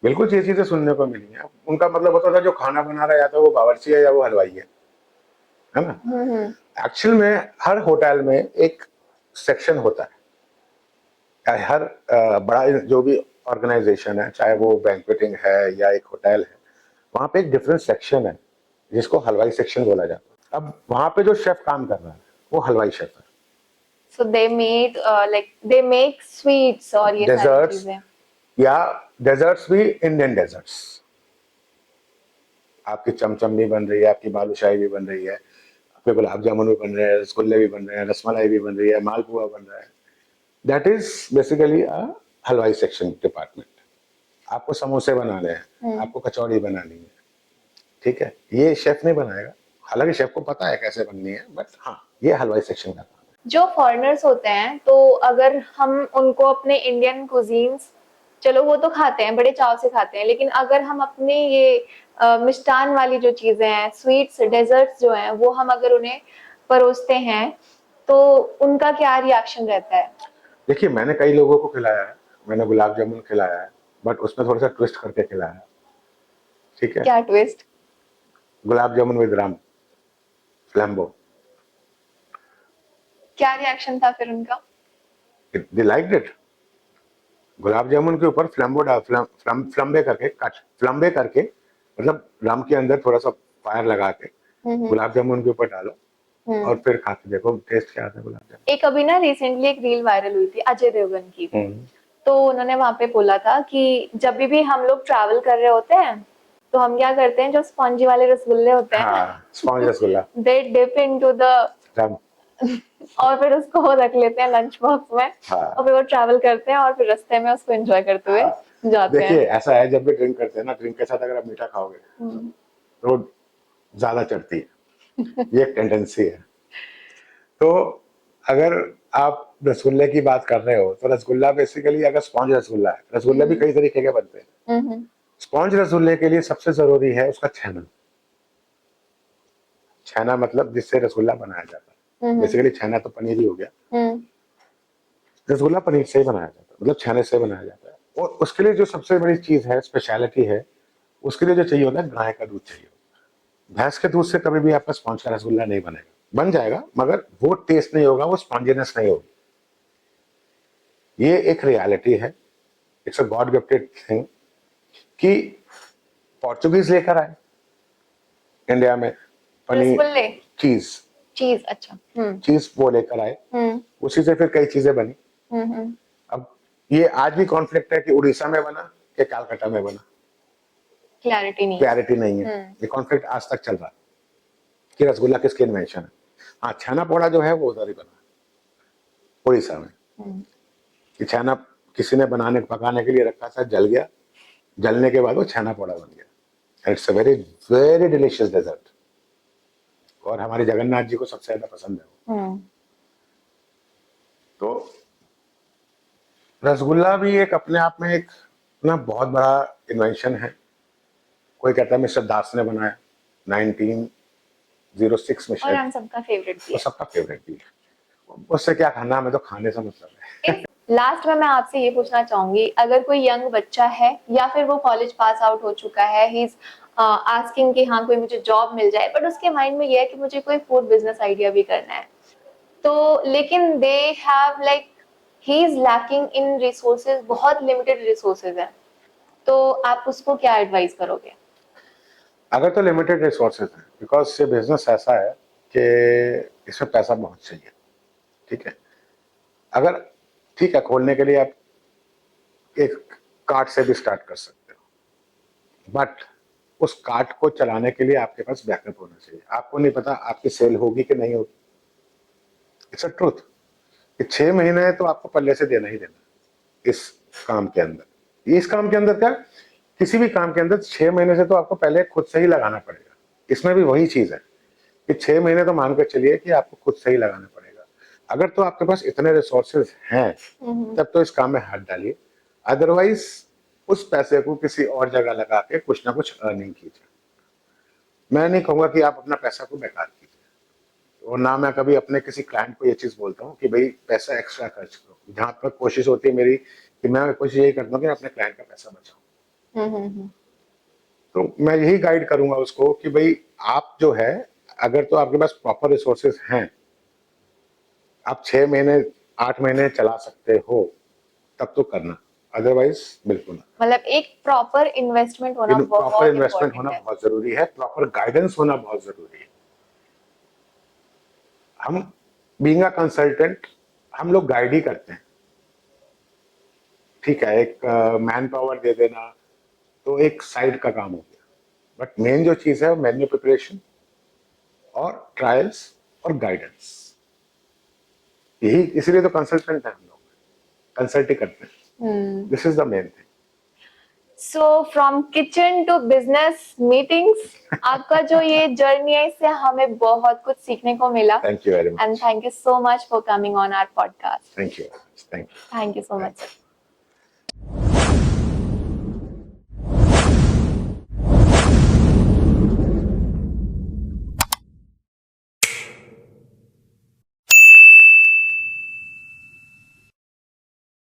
बिल्कुल ये चीजें सुनने को मिली है। उनका मतलब होता था जो खाना बना रहा है या तो वो बावर्ची है या वो हलवाई है ना। हम्म। एक्चुअल में हर होटल में एक सेक्शन होता है। हर बड़ा जो भी ऑर्गेनाइजेशन है, चाहे वो बैंक्वेटिंग है या एक होटल है, वहां पे एक डिफरेंट सेक्शन है जिसको हलवाई सेक्शन बोला जाता है। अब वहां पे जो शेफ काम कर रहा है वो हलवाई शेफ है। So they made like they make sweets और ये सारी डेजर्ट्स, चीजें। या डेजर्ट्स भी इंडियन डेजर्ट्स। आपकी चमचम भी बन रही है, आपकी बालूशाही भी बन रही है, आपके गुलाब जामुन भी बन रहे हैं, रसगुल्ले भी बन रहे हैं, रसमलाई भी बन रही है, मालपुआ बन रहा है। दैट इज बेसिकली अ हलवाई सेक्शन डिपार्टमेंट। आपको समोसे बनाने हैं, आपको कचौड़ी बनानी है, ठीक है, ये शेफ नहीं बनाएगा। हालांकि शेफ को पता है कैसे बननी है, बट हाँ, ये हलवाई सेक्शन का काम है। जो फॉरेनर्स होते हैं, तो अगर हम उनको अपने इंडियन कुजीन्स, चलो वो तो खाते हैं, बड़े चाव से खाते हैं, लेकिन अगर हम अपने ये मिष्टान वाली जो चीजें हैं, स्वीट्स डेजर्ट्स जो हैं, वो हम अगर उन्हें परोसते हैं तो उनका क्या रिएक्शन रहता है? देखिए, मैंने कई लोगों को खिलाया है, मैंने गुलाब जामुन खिलाया है, बट उसमें थोड़ा सा ट्विस्ट करके खिलाया है। ठीक है, क्या twist? Gulab jamun with Ram, Flambo. क्या रिएक्शन था फिर उनका? दे लाइक्ड इट। गुलाब जामुन के ऊपर फ्लैम्बो डाल, फ्लम्बे करके, फ्लम्बे करके, मतलब राम के अंदर थोड़ा सा फायर लगा के हम्म गुलाब जामुन के ऊपर डालो और हम्म। फिर खा के देखो टेस्ट क्या आता है गुलाब जामुन। एक अभी ना रिसेंटली एक रील वायरल हुई थी अजय देवगन की, हम्म। तो उन्होंने वहां पे बोला था कि जब भी हम लोग ट्रैवल कर रहे होते हैं तो हम क्या करते हैं, जो स्पॉन्जी वाले रसगुल्ले होते हैं हाँ, sponge rasgulla. They dip into the done. और फिर उसको वो रख लेते हैं लंच बॉक्स में, हाँ। और फिर वो ट्रैवल करते हैं और फिर रास्ते में उसको एंजॉय करते हुए जाते देखिए हैं। ऐसा है, जब भी ड्रिंक करते हैं ना, ड्रिंक के साथ अगर आप मीठा खाओगे तो ज्यादा चढ़ती है, ये एक टेंडेंसी है। तो अगर आप रसगुल्ले की बात कर रहे हो, तो रसगुल्ला बेसिकली अगर स्पॉन्ज रसगुल्ला है, रसगुल्ले भी कई तरीके के बनते हैं। स्पॉन्ज रसगुल्ले के लिए सबसे जरूरी है उसका छेना। छेना मतलब जिससे रसगुल्ला बनाया जाता है। बेसिकली छेना तो पनीर ही हो गया, रसगुल्ला पनीर से ही बनाया जाता है, मतलब छेने से बनाया जाता है। और उसके लिए जो सबसे बड़ी चीज है, स्पेशलिटी है, उसके लिए जो चाहिए होता है, गाय का दूध चाहिए। भैंस के दूध से कभी भी आपका स्पॉन्ज का रसगुल्ला नहीं बनेगा, बन जाएगा मगर वो टेस्ट नहीं होगा, वो स्पॉन्जीनेस नहीं होगी। ये एक रियलिटी है, it's a God gifted thing कि पोर्चुगीज लेकर आए इंडिया में पनीर, रसगुल्ले, चीज, चीज, अच्छा, चीज वो लेकर आए, उसी से फिर कई चीजें बनी। अब ये आज भी कॉन्फ्लिक्ट है कि उड़ीसा में बना कि कलकत्ता में बना, क्लैरिटी नहीं है। ये कॉन्फ्लिक्ट आज तक चल रहा है कि रसगुल्ला किसकी इन्वेंशन है। हाँ, छेना पोड़ा जो है वो उधर ही बना, उड़ीसा में। कि छेना किसी ने पकाने के लिए रखा था, जल गया, जलने के बाद वो छेना पोड़ा बन गया। It's a very very delicious dessert, और हमारे जगन्नाथ जी को सबसे ज्यादा पसंद है वो। तो रसगुल्ला भी एक अपने आप में एक ना बहुत बड़ा इन्वेंशन है। कोई कहता है मिस्टर दास ने बनाया 1906 में और शायद, हम सबका फेवरेट भी वो है। सबका फेवरेट भी है। उससे क्या खाना, हमें तो खाने से मतलब है। लास्ट में मैं आपसे ये पूछना चाहूंगी, अगर कोई यंग बच्चा है या फिर वो कॉलेज पास आउट हो चुका है, ही इज आस्किंग कि हाँ कोई मुझे जॉब मिल जाए, बट उसके माइंड में ये है कि मुझे कोई फूड बिजनेस आइडिया भी करना है, तो लेकिन they have like he is lacking in resources, बहुत लिमिटेड रिसोर्सेज हैं, तो आप उसको क्या एडवाइस करोगे? अगर तो लिमिटेड रिसोर्सेज हैं, बिकॉज ये बिजनेस ऐसा है कि इसमें पैसा बहुत चाहिए, ठीक है। अगर ठीक है, खोलने के लिए आप एक कार्ट से भी स्टार्ट कर सकते हो, बट उस कार्ट को चलाने के लिए आपके पास बैकअप होना चाहिए। आपको नहीं पता आपकी सेल होगी कि नहीं होगी, इट्स अ ट्रूथ कि 6 महीने तो आपको पल्ले से देना ही देना इस काम के अंदर। इस काम के अंदर क्या, किसी भी काम के अंदर 6 महीने से तो आपको पहले खुद से ही लगाना पड़ेगा। इसमें भी वही चीज है कि 6 महीने तो मान कर चलिए कि आपको खुद से ही लगाना पड़ेगा। अगर तो आपके पास इतने रिसोर्सेज हैं तब तो इस काम में हाथ डालिए, अदरवाइज उस पैसे को किसी और जगह लगा के कुछ ना कुछ अर्निंग कीजिए। मैं नहीं कहूंगा कि आप अपना पैसा को बेकार कीजिए, और ना मैं कभी अपने किसी क्लाइंट को ये चीज बोलता हूँ कि भाई पैसा एक्स्ट्रा खर्च करो। जहां तक कोशिश होती है मेरी कि मैं कोशिश यही करता हूँ कि अपने क्लाइंट का पैसा बचाऊं। तो मैं यही गाइड करूंगा उसको कि भाई आप जो है, अगर तो आपके पास प्रॉपर रिसोर्सेज हैं, आप 6 महीने 8 महीने चला सकते हो, तब तो करना, अदरवाइज बिल्कुल ना। मतलब एक प्रॉपर इन्वेस्टमेंट होना प्रॉपर बहुत इन्वेस्टमेंट इम्पोर्टेंट होना है। बहुत जरूरी है, प्रॉपर गाइडेंस होना बहुत जरूरी है। हम बीइंग अ कंसल्टेंट, हम लोग गाइड ही करते हैं, ठीक है। एक मैन पावर दे देना तो एक साइड का काम हो गया, बट मेन जो चीज है वो मेन्यू प्रिपरेशन और ट्रायल्स और गाइडेंस। यही इसीलिए तो कंसल्टेंट है, हम लोग कंसल्ट ही करते हैं। This is the main thing. So from kitchen to business meetings, आपका जो ये जर्नी है इससे हमें बहुत कुछ सीखने को मिला। Thank you very and much. Thank you so much for coming on our podcast. Thank you. Thank you so much.